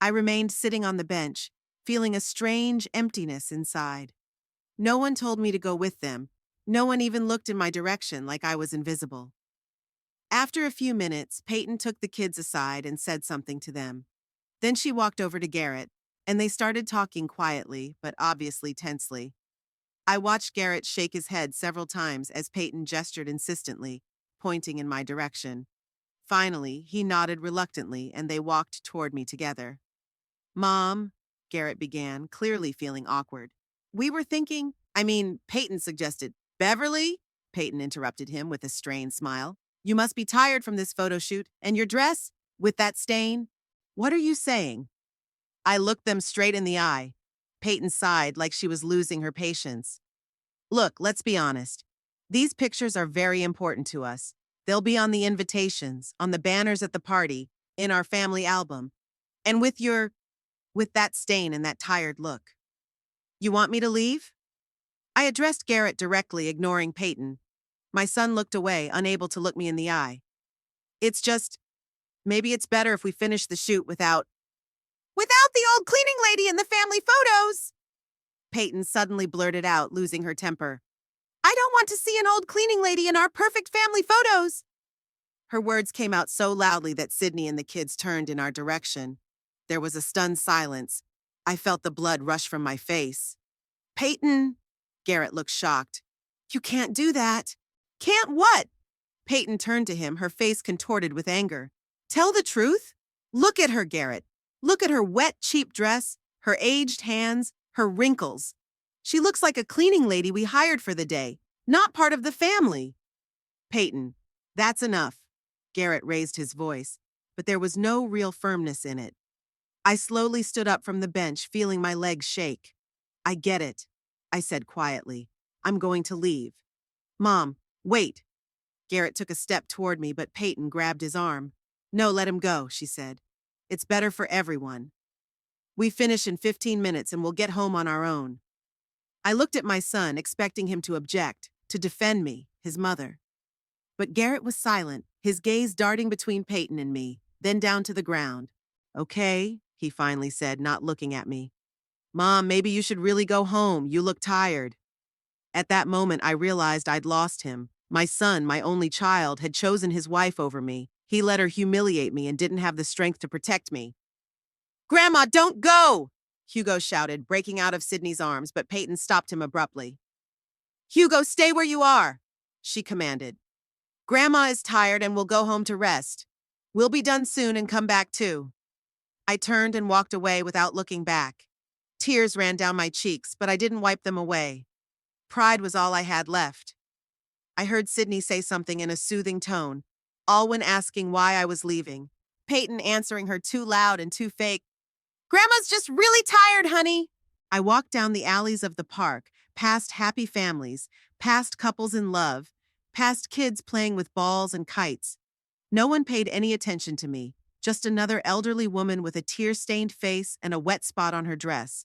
I remained sitting on the bench, feeling a strange emptiness inside. No one told me to go with them. No one even looked in my direction like I was invisible. After a few minutes, Peyton took the kids aside and said something to them. Then she walked over to Garrett, and they started talking quietly, but obviously tensely. I watched Garrett shake his head several times as Peyton gestured insistently, pointing in my direction. Finally, he nodded reluctantly, and they walked toward me together. Mom, Garrett began, clearly feeling awkward. We were thinking, Peyton suggested. Beverly? Peyton interrupted him with a strained smile. You must be tired from this photo shoot, and your dress, with that stain. What are you saying? I looked them straight in the eye. Peyton sighed like she was losing her patience. Look, let's be honest. These pictures are very important to us. They'll be on the invitations, on the banners at the party, in our family album. And with that stain and that tired look. You want me to leave? I addressed Garrett directly, ignoring Peyton. My son looked away, unable to look me in the eye. It's just, maybe it's better if we finish the shoot without the old cleaning lady in the family photos! Peyton suddenly blurted out, losing her temper. I don't want to see an old cleaning lady in our perfect family photos! Her words came out so loudly that Sydney and the kids turned in our direction. There was a stunned silence. I felt the blood rush from my face. Peyton! Garrett looked shocked. You can't do that. Can't what? Peyton turned to him, her face contorted with anger. Tell the truth? Look at her, Garrett. Look at her wet, cheap dress, her aged hands, her wrinkles. She looks like a cleaning lady we hired for the day, not part of the family. Peyton, that's enough. Garrett raised his voice, but there was no real firmness in it. I slowly stood up from the bench, feeling my legs shake. I get it, I said quietly. I'm going to leave. Mom, wait. Garrett took a step toward me, but Peyton grabbed his arm. No, let him go, she said. It's better for everyone. We finish in 15 minutes and we'll get home on our own. I looked at my son, expecting him to object, to defend me, his mother. But Garrett was silent, his gaze darting between Peyton and me, then down to the ground. Okay, he finally said, not looking at me. Mom, maybe you should really go home. You look tired. At that moment, I realized I'd lost him. My son, my only child, had chosen his wife over me. He let her humiliate me and didn't have the strength to protect me. Grandma, don't go! Hugo shouted, breaking out of Sydney's arms, but Peyton stopped him abruptly. Hugo, stay where you are, she commanded. Grandma is tired and will go home to rest. We'll be done soon and come back too. I turned and walked away without looking back. Tears ran down my cheeks, but I didn't wipe them away. Pride was all I had left. I heard Sydney say something in a soothing tone, Alwyn asking why I was leaving, Peyton answering her too loud and too fake. Grandma's just really tired, honey. I walked down the alleys of the park, past happy families, past couples in love, past kids playing with balls and kites. No one paid any attention to me, just another elderly woman with a tear-stained face and a wet spot on her dress.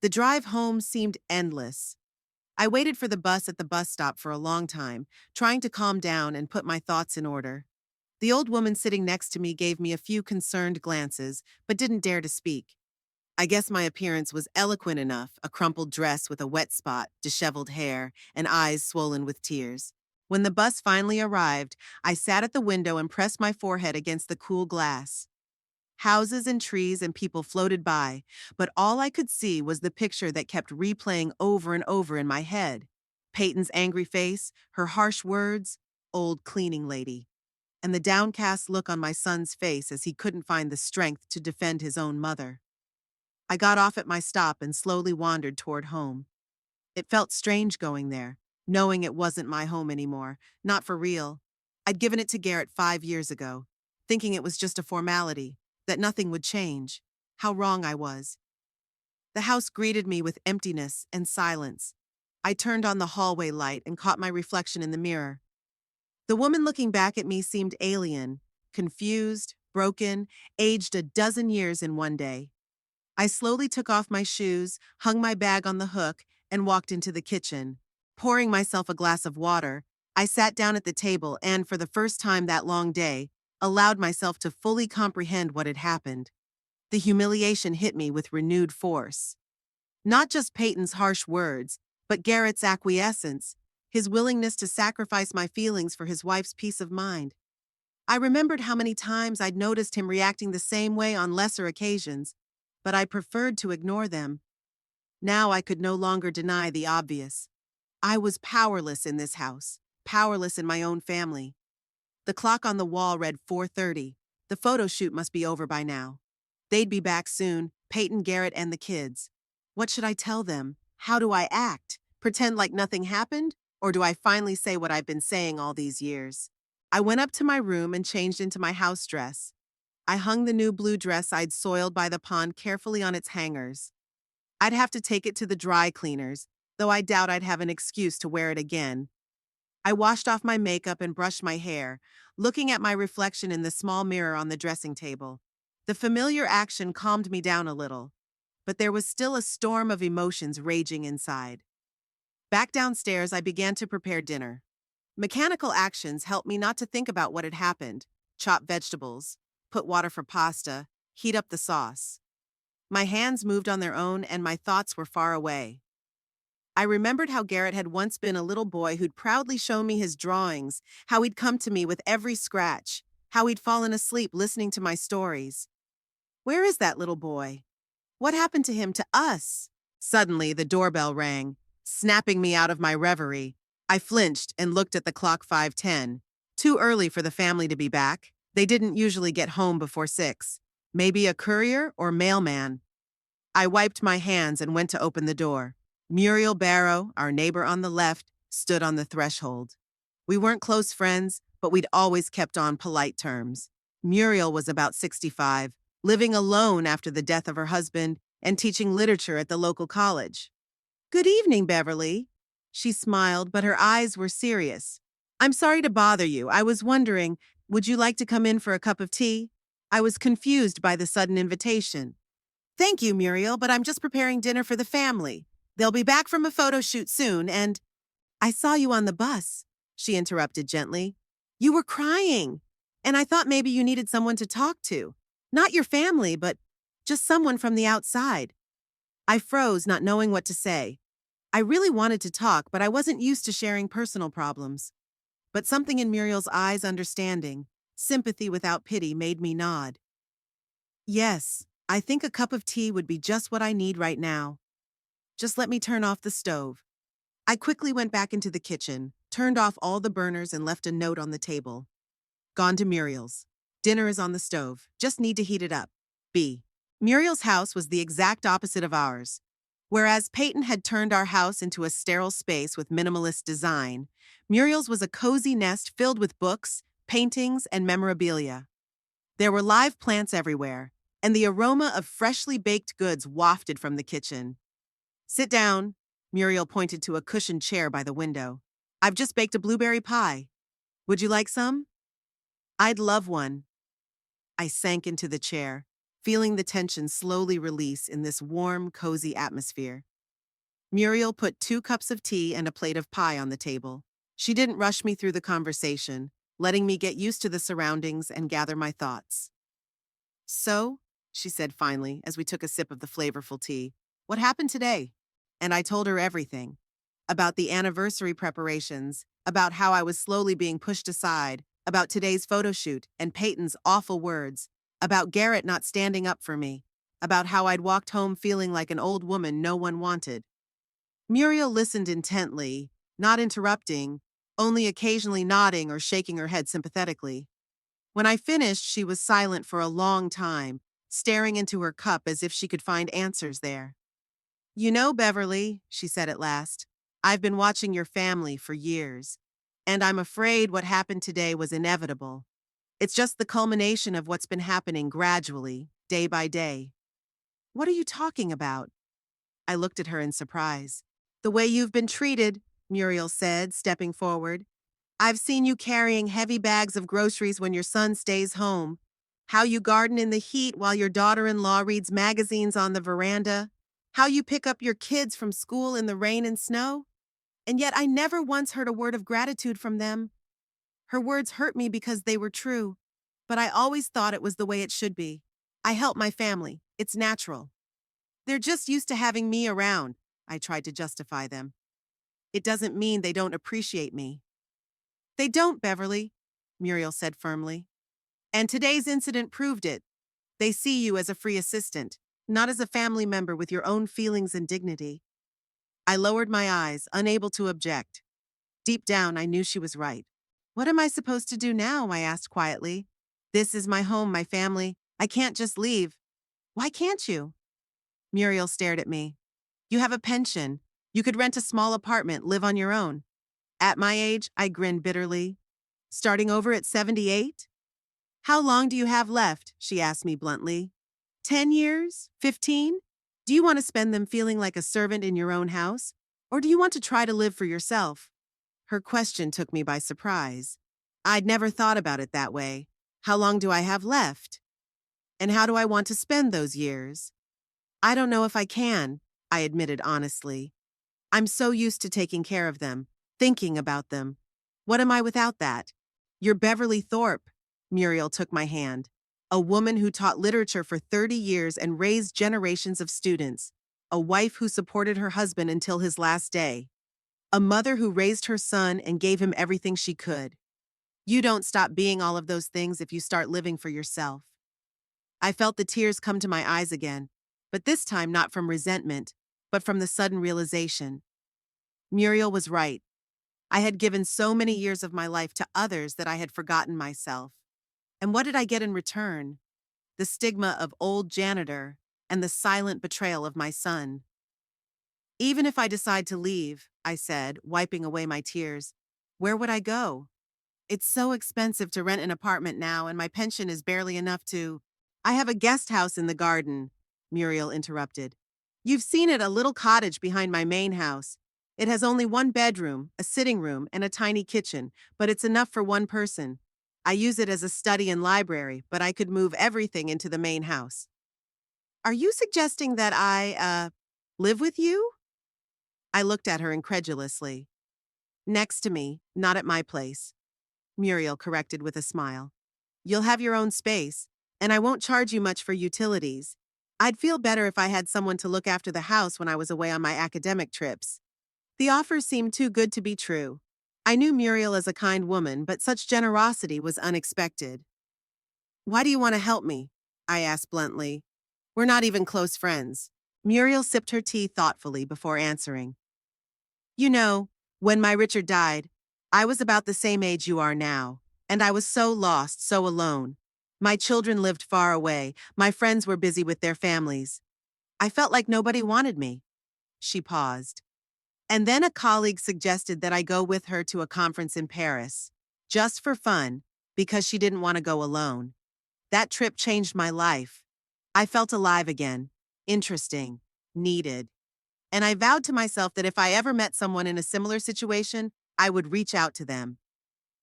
The drive home seemed endless. I waited for the bus at the bus stop for a long time, trying to calm down and put my thoughts in order. The old woman sitting next to me gave me a few concerned glances, but didn't dare to speak. I guess my appearance was eloquent enough, a crumpled dress with a wet spot, disheveled hair, and eyes swollen with tears. When the bus finally arrived, I sat at the window and pressed my forehead against the cool glass. Houses and trees and people floated by, but all I could see was the picture that kept replaying over and over in my head. Peyton's angry face, her harsh words, old cleaning lady, and the downcast look on my son's face as he couldn't find the strength to defend his own mother. I got off at my stop and slowly wandered toward home. It felt strange going there, knowing it wasn't my home anymore, not for real. I'd given it to Garrett 5 years ago, thinking it was just a formality, that nothing would change. How wrong I was. The house greeted me with emptiness and silence. I turned on the hallway light and caught my reflection in the mirror. The woman looking back at me seemed alien, confused, broken, aged a dozen years in one day. I slowly took off my shoes, hung my bag on the hook, and walked into the kitchen. Pouring myself a glass of water, I sat down at the table and, for the first time that long day, allowed myself to fully comprehend what had happened. The humiliation hit me with renewed force. Not just Peyton's harsh words, but Garrett's acquiescence, his willingness to sacrifice my feelings for his wife's peace of mind. I remembered how many times I'd noticed him reacting the same way on lesser occasions, but I preferred to ignore them. Now I could no longer deny the obvious. I was powerless in this house, powerless in my own family. The clock on the wall read 4:30. The photo shoot must be over by now. They'd be back soon, Peyton, Garrett, and the kids. What should I tell them? How do I act? Pretend like nothing happened? Or do I finally say what I've been saying all these years? I went up to my room and changed into my house dress. I hung the new blue dress I'd soiled by the pond carefully on its hangers. I'd have to take it to the dry cleaners, though I doubt I'd have an excuse to wear it again. I washed off my makeup and brushed my hair, looking at my reflection in the small mirror on the dressing table. The familiar action calmed me down a little, but there was still a storm of emotions raging inside. Back downstairs, I began to prepare dinner. Mechanical actions helped me not to think about what had happened. Chop vegetables, put water for pasta, heat up the sauce. My hands moved on their own and my thoughts were far away. I remembered how Garrett had once been a little boy who'd proudly shown me his drawings, how he'd come to me with every scratch, how he'd fallen asleep listening to my stories. Where is that little boy? What happened to him, to us? Suddenly, the doorbell rang, snapping me out of my reverie. I flinched and looked at the clock. 5:10. Too early for the family to be back. They didn't usually get home before 6. Maybe a courier or mailman. I wiped my hands and went to open the door. Muriel Barrow, our neighbor on the left, stood on the threshold. We weren't close friends, but we'd always kept on polite terms. Muriel was about 65, living alone after the death of her husband and teaching literature at the local college. "Good evening, Beverly." She smiled, but her eyes were serious. "I'm sorry to bother you. I was wondering, would you like to come in for a cup of tea?" I was confused by the sudden invitation. "Thank you, Muriel, but I'm just preparing dinner for the family. They'll be back from a photo shoot soon, and—" "I saw you on the bus," she interrupted gently. "You were crying, and I thought maybe you needed someone to talk to. Not your family, but just someone from the outside." I froze, not knowing what to say. I really wanted to talk, but I wasn't used to sharing personal problems. But something in Muriel's eyes, understanding, sympathy without pity, made me nod. "Yes, I think a cup of tea would be just what I need right now. Just let me turn off the stove." I quickly went back into the kitchen, turned off all the burners and left a note on the table. Gone to Muriel's. Dinner is on the stove. Just need to heat it up. B. Muriel's house was the exact opposite of ours. Whereas Peyton had turned our house into a sterile space with minimalist design, Muriel's was a cozy nest filled with books, paintings, and memorabilia. There were live plants everywhere, and the aroma of freshly baked goods wafted from the kitchen. Sit down, Muriel pointed to a cushioned chair by the window. I've just baked a blueberry pie. Would you like some? I'd love one. I sank into the chair, feeling the tension slowly release in this warm, cozy atmosphere. Muriel put 2 cups of tea and a plate of pie on the table. She didn't rush me through the conversation, letting me get used to the surroundings and gather my thoughts. So, she said finally, as we took a sip of the flavorful tea, what happened today? And I told her everything. About the anniversary preparations, about how I was slowly being pushed aside, about today's photo shoot and Peyton's awful words, about Garrett not standing up for me, about how I'd walked home feeling like an old woman no one wanted. Muriel listened intently, not interrupting, only occasionally nodding or shaking her head sympathetically. When I finished, she was silent for a long time, staring into her cup as if she could find answers there. You know, Beverly, she said at last, I've been watching your family for years, and I'm afraid what happened today was inevitable. It's just the culmination of what's been happening gradually, day by day. What are you talking about? I looked at her in surprise. The way you've been treated, Muriel said, stepping forward. I've seen you carrying heavy bags of groceries when your son stays home. How you garden in the heat while your daughter-in-law reads magazines on the veranda. How you pick up your kids from school in the rain and snow. And yet I never once heard a word of gratitude from them. Her words hurt me because they were true, but I always thought it was the way it should be. I help my family. It's natural. They're just used to having me around, I tried to justify them. It doesn't mean they don't appreciate me. They don't, Beverly, Muriel said firmly. And today's incident proved it. They see you as a free assistant, not as a family member with your own feelings and dignity. I lowered my eyes, unable to object. Deep down, I knew she was right. What am I supposed to do now? I asked quietly. This is my home, my family. I can't just leave. Why can't you? Muriel stared at me. You have a pension. You could rent a small apartment, live on your own. At my age, I grinned bitterly. Starting over at 78? How long do you have left? She asked me bluntly. 10 years? 15? Do you want to spend them feeling like a servant in your own house? Or do you want to try to live for yourself? Her question took me by surprise. I'd never thought about it that way. How long do I have left? And how do I want to spend those years? I don't know if I can, I admitted honestly. I'm so used to taking care of them, thinking about them. What am I without that? You're Beverly Thorpe. Muriel took my hand. A woman who taught literature for 30 years and raised generations of students. A wife who supported her husband until his last day. A mother who raised her son and gave him everything she could. You don't stop being all of those things if you start living for yourself. I felt the tears come to my eyes again, but this time not from resentment, but from the sudden realization. Muriel was right. I had given so many years of my life to others that I had forgotten myself. And what did I get in return? The stigma of old janitor and the silent betrayal of my son. Even if I decide to leave, I said, wiping away my tears, where would I go? It's so expensive to rent an apartment now, and my pension is barely enough to... I have a guest house in the garden, Muriel interrupted. You've seen it, a little cottage behind my main house. It has only 1 bedroom, a sitting room, and a tiny kitchen, but it's enough for 1 person. I use it as a study and library, but I could move everything into the main house. Are you suggesting that I, live with you? I looked at her incredulously. Next to me, not at my place, Muriel corrected with a smile. You'll have your own space, and I won't charge you much for utilities. I'd feel better if I had someone to look after the house when I was away on my academic trips. The offer seemed too good to be true. I knew Muriel as a kind woman, but such generosity was unexpected. Why do you want to help me? I asked bluntly. We're not even close friends. Muriel sipped her tea thoughtfully before answering. You know, when my Richard died, I was about the same age you are now, and I was so lost, so alone. My children lived far away, my friends were busy with their families. I felt like nobody wanted me. She paused. And then a colleague suggested that I go with her to a conference in Paris, just for fun, because she didn't want to go alone. That trip changed my life. I felt alive again, interesting, needed. And I vowed to myself that if I ever met someone in a similar situation, I would reach out to them.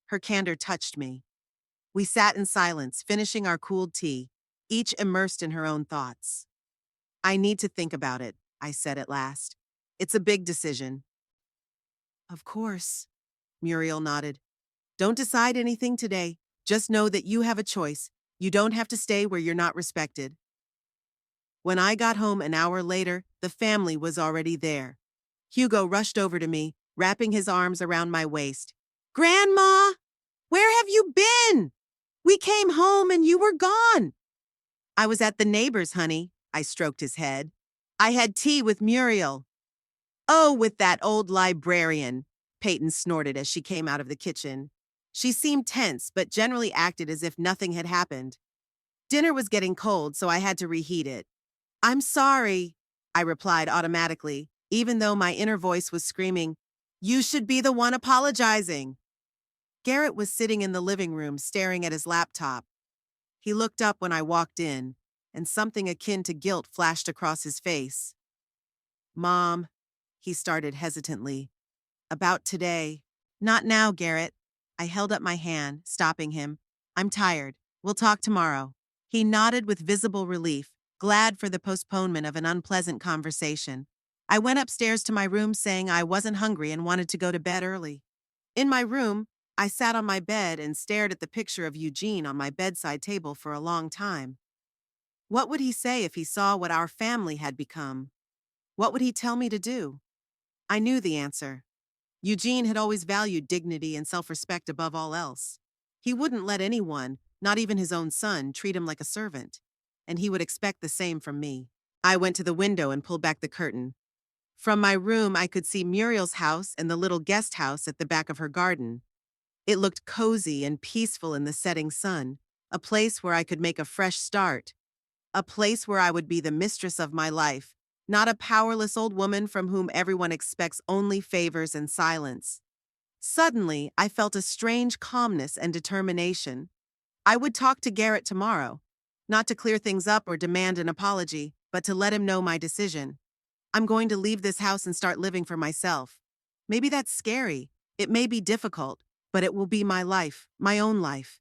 Her candor touched me. We sat in silence, finishing our cooled tea, each immersed in her own thoughts. I need to think about it, I said at last. It's a big decision. Of course, Muriel nodded. Don't decide anything today. Just know that you have a choice. You don't have to stay where you're not respected. When I got home an hour later, the family was already there. Hugo rushed over to me, wrapping his arms around my waist. Grandma, where have you been? We came home and you were gone. I was at the neighbor's, honey. I stroked his head. I had tea with Muriel. Oh, with that old librarian, Peyton snorted as she came out of the kitchen. She seemed tense, but generally acted as if nothing had happened. Dinner was getting cold, so I had to reheat it. I'm sorry, I replied automatically, even though my inner voice was screaming, you should be the one apologizing. Garrett was sitting in the living room staring at his laptop. He looked up when I walked in, and something akin to guilt flashed across his face. Mom, he started hesitantly. About today. Not now, Garrett. I held up my hand, stopping him. I'm tired. We'll talk tomorrow. He nodded with visible relief, glad for the postponement of an unpleasant conversation. I went upstairs to my room saying I wasn't hungry and wanted to go to bed early. In my room, I sat on my bed and stared at the picture of Eugene on my bedside table for a long time. What would he say if he saw what our family had become? What would he tell me to do? I knew the answer. Eugene had always valued dignity and self-respect above all else. He wouldn't let anyone, not even his own son, treat him like a servant. And he would expect the same from me. I went to the window and pulled back the curtain. From my room, I could see Muriel's house and the little guest house at the back of her garden. It looked cozy and peaceful in the setting sun, a place where I could make a fresh start, a place where I would be the mistress of my life, not a powerless old woman from whom everyone expects only favors and silence. Suddenly, I felt a strange calmness and determination. I would talk to Garrett tomorrow, not to clear things up or demand an apology, but to let him know my decision. I'm going to leave this house and start living for myself. Maybe that's scary. It may be difficult, but it will be my life, my own life.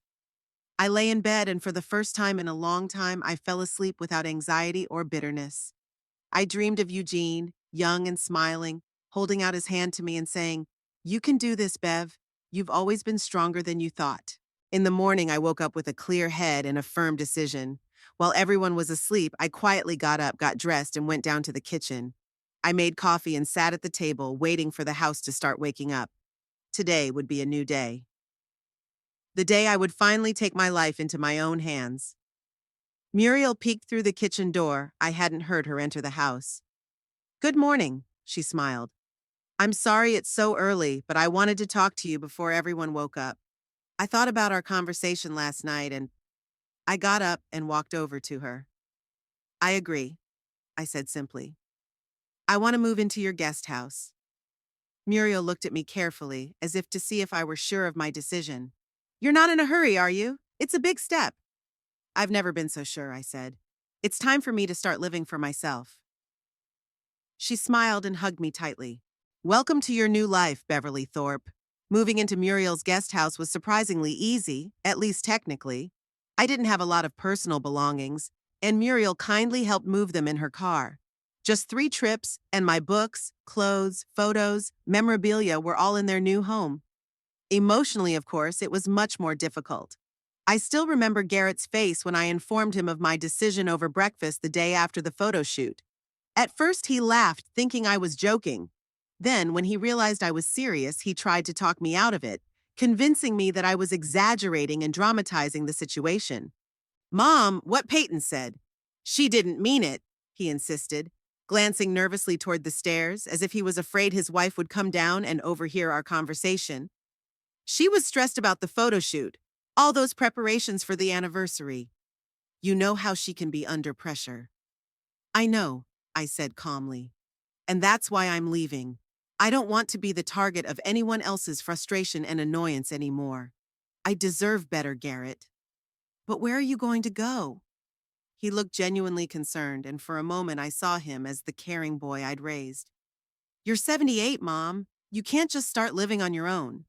I lay in bed and for the first time in a long time, I fell asleep without anxiety or bitterness. I dreamed of Eugene, young and smiling, holding out his hand to me and saying, "You can do this, Bev. You've always been stronger than you thought." In the morning, I woke up with a clear head and a firm decision. While everyone was asleep, I quietly got up, got dressed, and went down to the kitchen. I made coffee and sat at the table, waiting for the house to start waking up. Today would be a new day. The day I would finally take my life into my own hands. Muriel peeked through the kitchen door. I hadn't heard her enter the house. "Good morning," she smiled. "I'm sorry it's so early, but I wanted to talk to you before everyone woke up. I thought about our conversation last night and I got up and walked over to her. I agree, I said simply. I want to move into your guest house. Muriel looked at me carefully, as if to see if I were sure of my decision. You're not in a hurry, are you? It's a big step. I've never been so sure, I said. It's time for me to start living for myself. She smiled and hugged me tightly. Welcome to your new life, Beverly Thorpe. Moving into Muriel's guest house was surprisingly easy, at least technically. I didn't have a lot of personal belongings, and Muriel kindly helped move them in her car. Just 3 trips, and my books, clothes, photos, memorabilia were all in their new home. Emotionally, of course, it was much more difficult. I still remember Garrett's face when I informed him of my decision over breakfast the day after the photo shoot. At first, he laughed, thinking I was joking. Then, when he realized I was serious, he tried to talk me out of it, convincing me that I was exaggerating and dramatizing the situation. Mom, what Peyton said. She didn't mean it, he insisted, glancing nervously toward the stairs, as if he was afraid his wife would come down and overhear our conversation. She was stressed about the photo shoot, all those preparations for the anniversary. You know how she can be under pressure. I know, I said calmly. And that's why I'm leaving. I don't want to be the target of anyone else's frustration and annoyance anymore. I deserve better, Garrett. But where are you going to go? He looked genuinely concerned, and for a moment I saw him as the caring boy I'd raised. You're 78, Mom. You can't just start living on your own.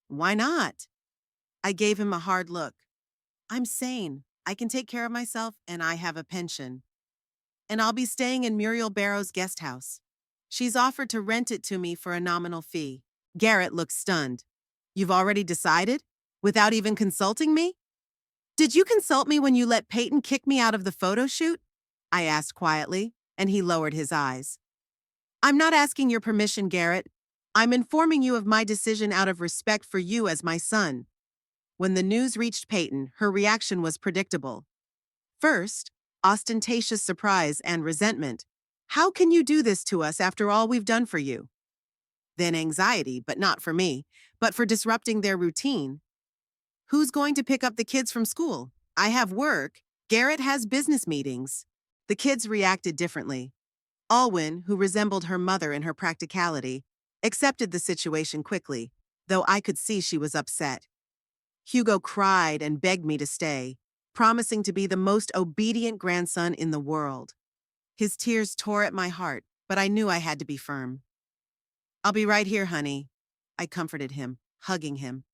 Why not? I gave him a hard look. I'm sane. I can take care of myself, and I have a pension. And I'll be staying in Muriel Barrow's guest house. She's offered to rent it to me for a nominal fee. Garrett looked stunned. You've already decided? Without even consulting me? Did you consult me when you let Peyton kick me out of the photo shoot? I asked quietly, and he lowered his eyes. I'm not asking your permission, Garrett. I'm informing you of my decision out of respect for you as my son. When the news reached Peyton, her reaction was predictable. First, ostentatious surprise and resentment. How can you do this to us after all we've done for you? Then anxiety, but not for me, but for disrupting their routine. Who's going to pick up the kids from school? I have work. Garrett has business meetings. The kids reacted differently. Alwyn, who resembled her mother in her practicality, accepted the situation quickly, though I could see she was upset. Hugo cried and begged me to stay, promising to be the most obedient grandson in the world. His tears tore at my heart, but I knew I had to be firm. I'll be right here, honey, I comforted him, hugging him.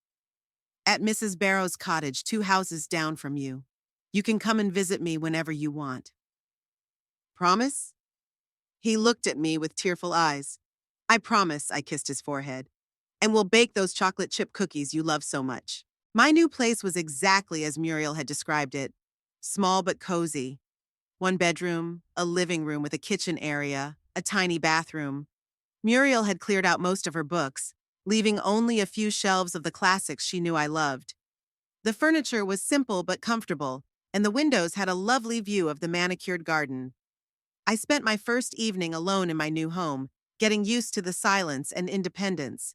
At Mrs. Barrow's cottage, 2 houses down from you. You can come and visit me whenever you want. Promise? He looked at me with tearful eyes. I promise, I kissed his forehead. And we'll bake those chocolate chip cookies you love so much. My new place was exactly as Muriel had described it. Small but cozy. 1 bedroom, a living room with a kitchen area, a tiny bathroom. Muriel had cleared out most of her books, leaving only a few shelves of the classics she knew I loved. The furniture was simple but comfortable, and the windows had a lovely view of the manicured garden. I spent my first evening alone in my new home, getting used to the silence and independence.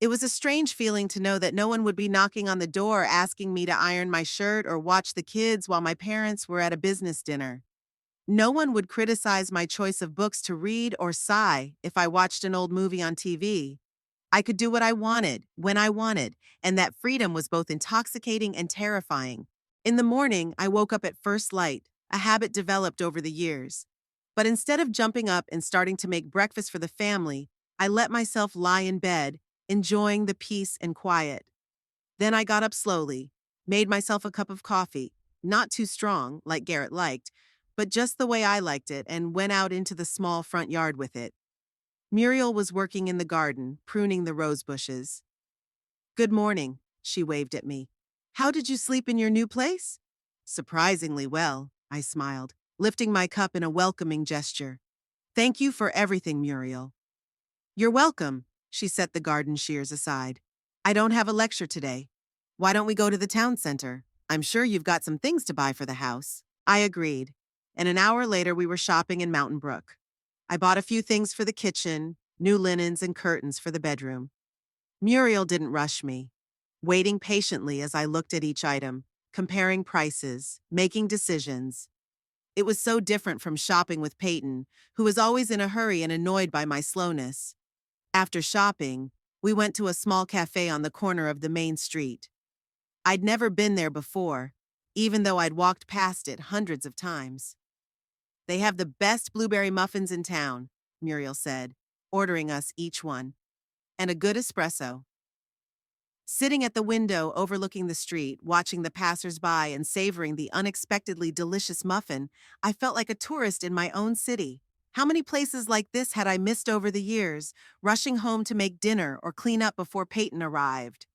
It was a strange feeling to know that no one would be knocking on the door asking me to iron my shirt or watch the kids while my parents were at a business dinner. No one would criticize my choice of books to read or sigh if I watched an old movie on TV. I could do what I wanted, when I wanted, and that freedom was both intoxicating and terrifying. In the morning, I woke up at first light, a habit developed over the years. But instead of jumping up and starting to make breakfast for the family, I let myself lie in bed, enjoying the peace and quiet. Then I got up slowly, made myself a cup of coffee, not too strong, like Garrett liked, but just the way I liked it, and went out into the small front yard with it. Muriel was working in the garden, pruning the rose bushes. Good morning, she waved at me. How did you sleep in your new place? Surprisingly well, I smiled, lifting my cup in a welcoming gesture. Thank you for everything, Muriel. You're welcome, she set the garden shears aside. I don't have a lecture today. Why don't we go to the town center? I'm sure you've got some things to buy for the house. I agreed, and an hour later we were shopping in Mountain Brook. I bought a few things for the kitchen, new linens and curtains for the bedroom. Muriel didn't rush me, waiting patiently as I looked at each item, comparing prices, making decisions. It was so different from shopping with Peyton, who was always in a hurry and annoyed by my slowness. After shopping, we went to a small cafe on the corner of the main street. I'd never been there before, even though I'd walked past it hundreds of times. They have the best blueberry muffins in town, Muriel said, ordering us each one. And a good espresso. Sitting at the window overlooking the street, watching the passers-by and savoring the unexpectedly delicious muffin, I felt like a tourist in my own city. How many places like this had I missed over the years, rushing home to make dinner or clean up before Peyton arrived?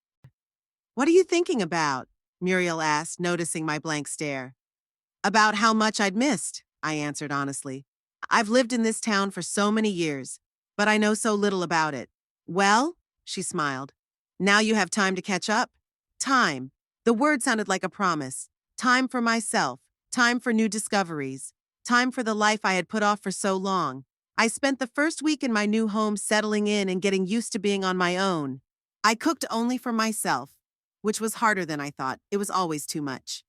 What are you thinking about? Muriel asked, noticing my blank stare. About how much I'd missed, I answered honestly. I've lived in this town for so many years, but I know so little about it. Well, she smiled. Now you have time to catch up? Time. The word sounded like a promise. Time for myself. Time for new discoveries. Time for the life I had put off for so long. I spent the first week in my new home settling in and getting used to being on my own. I cooked only for myself, which was harder than I thought. It was always too much.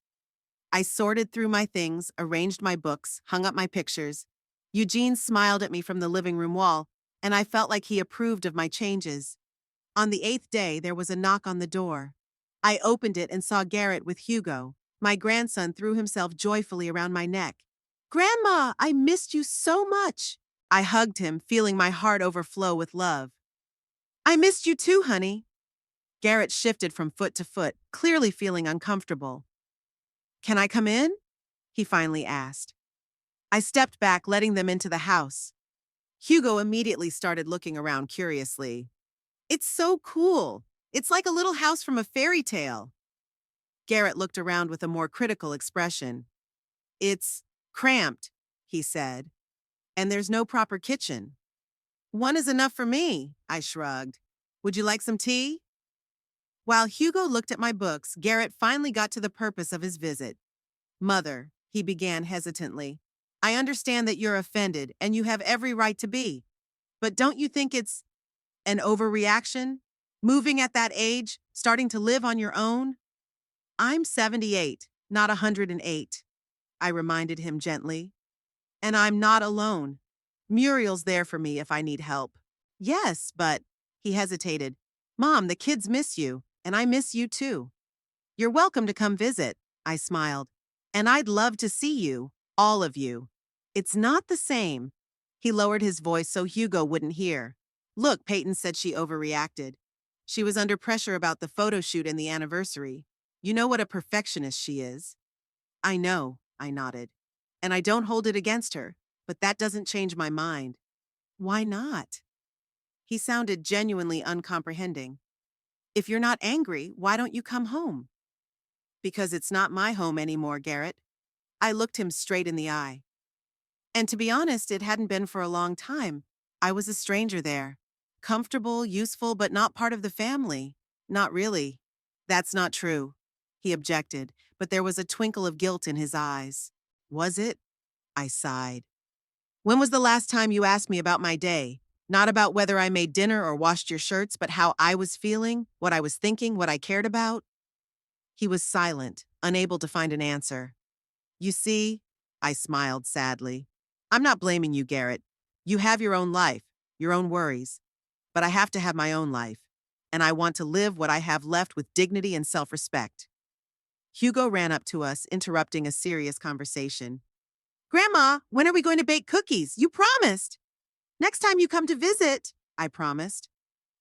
I sorted through my things, arranged my books, hung up my pictures. Eugene smiled at me from the living room wall, and I felt like he approved of my changes. On the 8th day, there was a knock on the door. I opened it and saw Garrett with Hugo. My grandson threw himself joyfully around my neck. "Grandma, I missed you so much." I hugged him, feeling my heart overflow with love. "I missed you too, honey." Garrett shifted from foot to foot, clearly feeling uncomfortable. "Can I come in?" he finally asked. I stepped back, letting them into the house. Hugo immediately started looking around curiously. "It's so cool. It's like a little house from a fairy tale." Garrett looked around with a more critical expression. "It's cramped," he said, "and there's no proper kitchen." "One is enough for me," I shrugged. "Would you like some tea?" While Hugo looked at my books, Garrett finally got to the purpose of his visit. "Mother," he began hesitantly, "I understand that you're offended and you have every right to be. But don't you think it's an overreaction? Moving at that age, starting to live on your own?" "I'm 78, not 108, I reminded him gently. "And I'm not alone. Muriel's there for me if I need help." "Yes, but," he hesitated. "Mom, the kids miss you, and I miss you too." "You're welcome to come visit," I smiled. "And I'd love to see you, all of you." "It's not the same." He lowered his voice so Hugo wouldn't hear. "Look," Peyton said she overreacted. She was under pressure about the photo shoot and the anniversary. You know what a perfectionist she is. "I know," I nodded. "And I don't hold it against her, but that doesn't change my mind." "Why not?" He sounded genuinely uncomprehending. "If you're not angry, why don't you come home?" "Because it's not my home anymore, Garrett." I looked him straight in the eye. And to be honest, it hadn't been for a long time. I was a stranger there. Comfortable, useful, but not part of the family. Not really. "That's not true," he objected, but there was a twinkle of guilt in his eyes. "Was it?" I sighed. "When was the last time you asked me about my day? Not about whether I made dinner or washed your shirts, but how I was feeling, what I was thinking, what I cared about?" He was silent, unable to find an answer. "You see," I smiled sadly, "I'm not blaming you, Garrett. You have your own life, your own worries. But I have to have my own life, and I want to live what I have left with dignity and self-respect." Hugo ran up to us, interrupting a serious conversation. "Grandma, when are we going to bake cookies? You promised." "Next time you come to visit," I promised.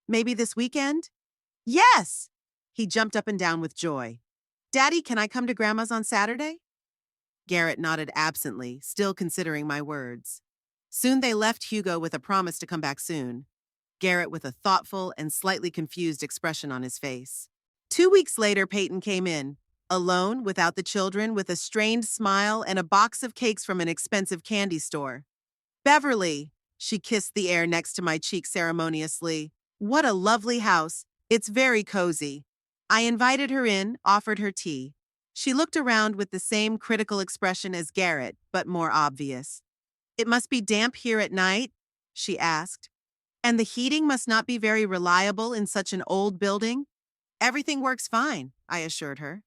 "Maybe this weekend?" "Yes!" He jumped up and down with joy. "Daddy, can I come to Grandma's on Saturday?" Garrett nodded absently, still considering my words. Soon they left Hugo with a promise to come back soon. Garrett with a thoughtful and slightly confused expression on his face. 2 weeks later, Peyton came in, alone, without the children, with a strained smile and a box of cakes from an expensive candy store. "Beverly," she kissed the air next to my cheek ceremoniously. "What a lovely house. It's very cozy." I invited her in, offered her tea. She looked around with the same critical expression as Garrett, but more obvious. "It must be damp here at night?" she asked. "And the heating must not be very reliable in such an old building?" "Everything works fine," I assured her.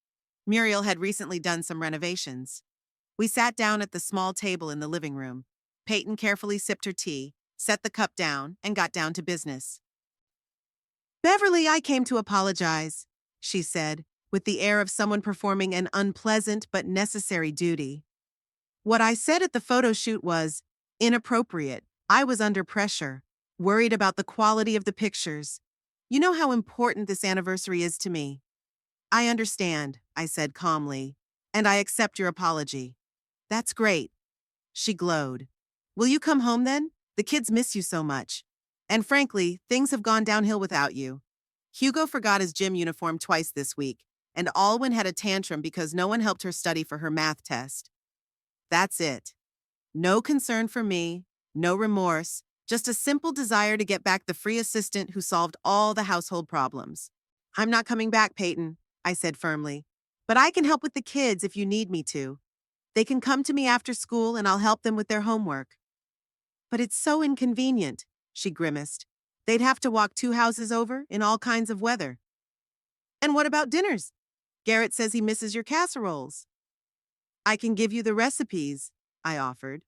Muriel had recently done some renovations. We sat down at the small table in the living room. Peyton carefully sipped her tea, set the cup down, and got down to business. "Beverly, I came to apologize," she said, with the air of someone performing an unpleasant but necessary duty. "What I said at the photo shoot was inappropriate. I was under pressure, worried about the quality of the pictures. You know how important this anniversary is to me." "I understand," I said calmly, "and I accept your apology." "That's great." She glowed. "Will you come home then? The kids miss you so much. And frankly, things have gone downhill without you." Hugo forgot his gym uniform twice this week, and Alwyn had a tantrum because no one helped her study for her math test. That's it. No concern for me, no remorse, just a simple desire to get back the free assistant who solved all the household problems. "I'm not coming back, Peyton," I said firmly. "But I can help with the kids if you need me to. They can come to me after school and I'll help them with their homework." "But it's so inconvenient," she grimaced. They'd have to walk 2 houses over in all kinds of weather. And what about dinners? Garrett says he misses your casseroles. I can give you the recipes, I offered.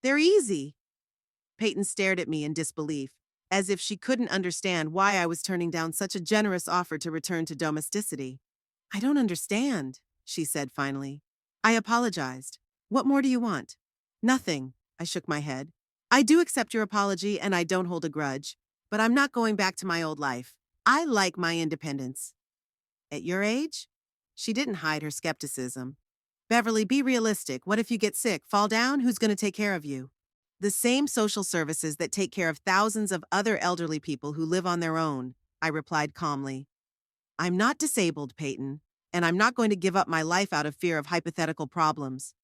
They're easy. Peyton stared at me in disbelief, as if she couldn't understand why I was turning down such a generous offer to return to domesticity. I don't understand, she said finally. I apologized. What more do you want? Nothing, I shook my head. I do accept your apology and I don't hold a grudge, but I'm not going back to my old life. I like my independence. At your age? She didn't hide her skepticism. Beverly, be realistic. What if you get sick, fall down? Who's going to take care of you? The same social services that take care of thousands of other elderly people who live on their own, I replied calmly. I'm not disabled, Peyton, and I'm not going to give up my life out of fear of hypothetical problems.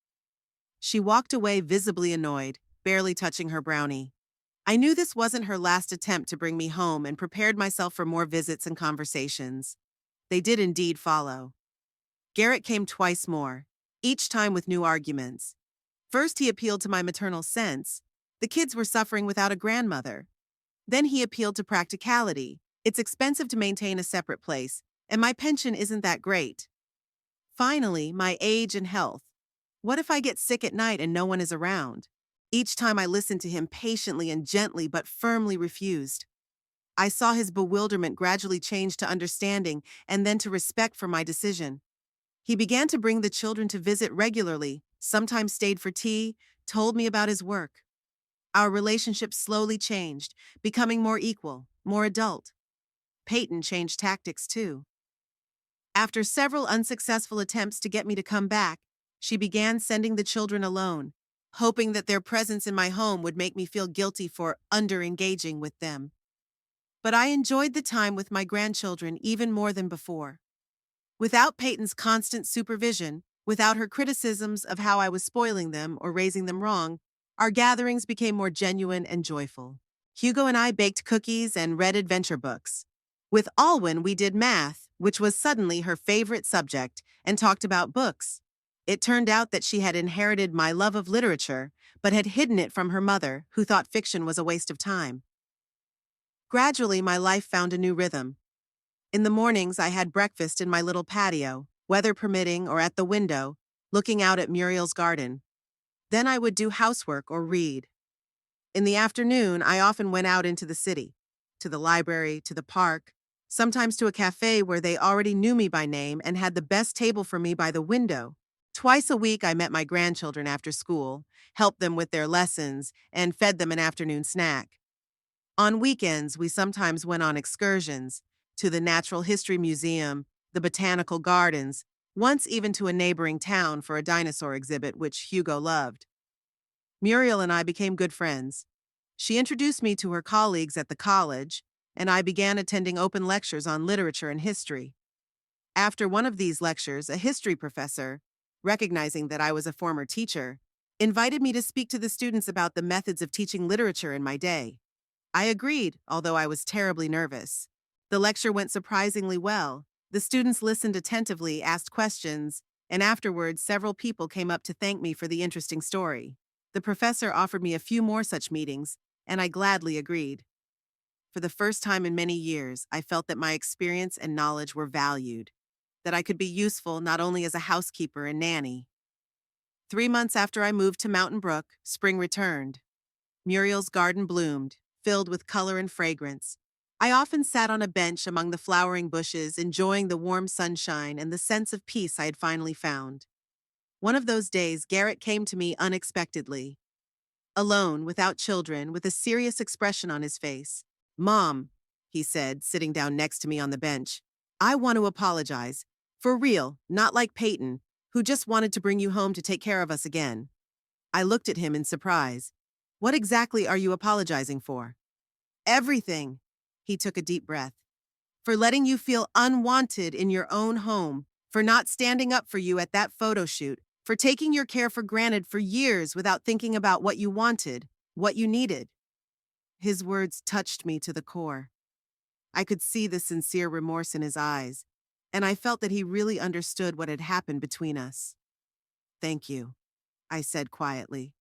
She walked away visibly annoyed, barely touching her brownie. I knew this wasn't her last attempt to bring me home and prepared myself for more visits and conversations. They did indeed follow. Garrett came twice more, each time with new arguments. First, he appealed to my maternal sense. The kids were suffering without a grandmother. Then he appealed to practicality. It's expensive to maintain a separate place, and my pension isn't that great. Finally, my age and health. What if I get sick at night and no one is around? Each time I listened to him patiently and gently but firmly refused. I saw his bewilderment gradually change to understanding and then to respect for my decision. He began to bring the children to visit regularly, sometimes stayed for tea, told me about his work. Our relationship slowly changed, becoming more equal, more adult. Peyton changed tactics too. After several unsuccessful attempts to get me to come back, she began sending the children alone, hoping that their presence in my home would make me feel guilty for under-engaging with them. But I enjoyed the time with my grandchildren even more than before. Without Peyton's constant supervision, without her criticisms of how I was spoiling them or raising them wrong, our gatherings became more genuine and joyful. Hugo and I baked cookies and read adventure books. With Alwyn, we did math, which was suddenly her favorite subject, and talked about books. It turned out that she had inherited my love of literature, but had hidden it from her mother, who thought fiction was a waste of time. Gradually, my life found a new rhythm. In the mornings, I had breakfast in my little patio, weather permitting or at the window, looking out at Muriel's garden. Then I would do housework or read. In the afternoon, I often went out into the city, to the library, to the park, sometimes to a cafe where they already knew me by name and had the best table for me by the window. Twice a week, I met my grandchildren after school, helped them with their lessons, and fed them an afternoon snack. On weekends, we sometimes went on excursions, to the Natural History Museum, the Botanical Gardens, once even to a neighboring town for a dinosaur exhibit which Hugo loved. Muriel and I became good friends. She introduced me to her colleagues at the college, and I began attending open lectures on literature and history. After one of these lectures, a history professor, recognizing that I was a former teacher, invited me to speak to the students about the methods of teaching literature in my day. I agreed, although I was terribly nervous. The lecture went surprisingly well. The students listened attentively, asked questions, and afterwards several people came up to thank me for the interesting story. The professor offered me a few more such meetings, and I gladly agreed. For the first time in many years, I felt that my experience and knowledge were valued, that I could be useful not only as a housekeeper and nanny. 3 months after I moved to Mountain Brook, spring returned. Muriel's garden bloomed, filled with color and fragrance. I often sat on a bench among the flowering bushes, enjoying the warm sunshine and the sense of peace I had finally found. One of those days, Garrett came to me unexpectedly. Alone, without children, with a serious expression on his face. "Mom," he said, sitting down next to me on the bench, "I want to apologize. For real, not like Peyton, who just wanted to bring you home to take care of us again." I looked at him in surprise. "What exactly are you apologizing for?" "Everything." He took a deep breath. "For letting you feel unwanted in your own home, for not standing up for you at that photo shoot, for taking your care for granted for years without thinking about what you wanted, what you needed." His words touched me to the core. I could see the sincere remorse in his eyes, and I felt that he really understood what had happened between us. "Thank you," I said quietly.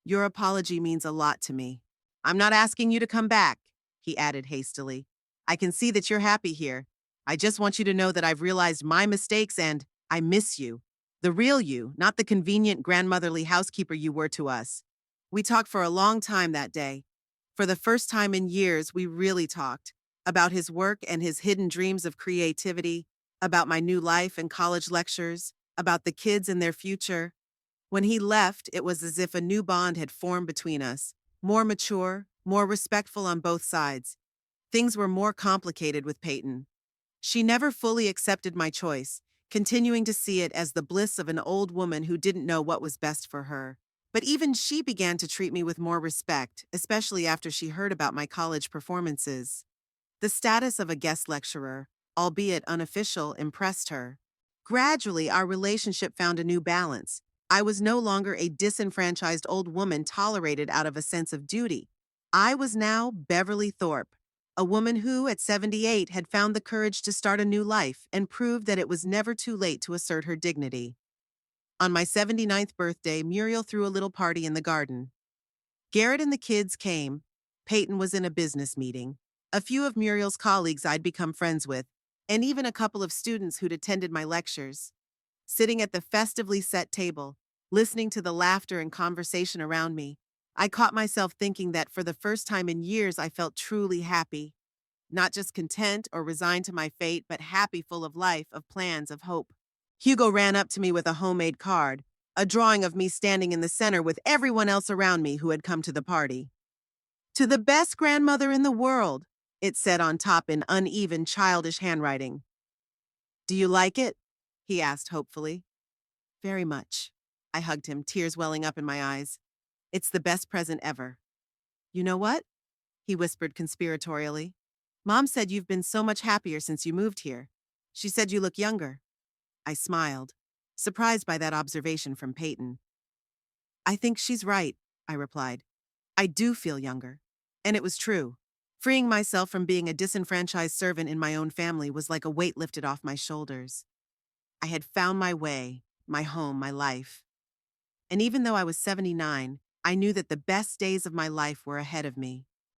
"Your apology means a lot to me. I'm not asking you to come back," he added hastily. I can see that you're happy here. I just want you to know that I've realized my mistakes and I miss you. The real you, not the convenient grandmotherly housekeeper you were to us. We talked for a long time that day. For the first time in years, we really talked about his work and his hidden dreams of creativity, about my new life and college lectures, about the kids and their future. When he left, it was as if a new bond had formed between us, more mature, more respectful on both sides. Things were more complicated with Peyton. She never fully accepted my choice, continuing to see it as the bliss of an old woman who didn't know what was best for her. But even she began to treat me with more respect, especially after she heard about my college performances. The status of a guest lecturer, albeit unofficial, impressed her. Gradually, our relationship found a new balance. I was no longer a disenfranchised old woman tolerated out of a sense of duty. I was now Beverly Thorpe, a woman who, at 78, had found the courage to start a new life and proved that it was never too late to assert her dignity. On my 79th birthday, Muriel threw a little party in the garden. Garrett and the kids came. Peyton was in a business meeting. A few of Muriel's colleagues I'd become friends with, and even a couple of students who'd attended my lectures. Sitting at the festively set table, listening to the laughter and conversation around me, I caught myself thinking that for the first time in years I felt truly happy. Not just content or resigned to my fate, but happy, full of life, of plans, of hope. Hugo ran up to me with a homemade card, a drawing of me standing in the center with everyone else around me who had come to the party. To the best grandmother in the world, it said on top in uneven, childish handwriting. Do you like it? He asked hopefully. Very much. I hugged him, tears welling up in my eyes. It's the best present ever. You know what? He whispered conspiratorially. Mom said you've been so much happier since you moved here. She said you look younger. I smiled, surprised by that observation from Peyton. I think she's right, I replied. I do feel younger. And it was true. Freeing myself from being a disenfranchised servant in my own family was like a weight lifted off my shoulders. I had found my way, my home, my life. And even though I was 79, I knew that the best days of my life were ahead of me.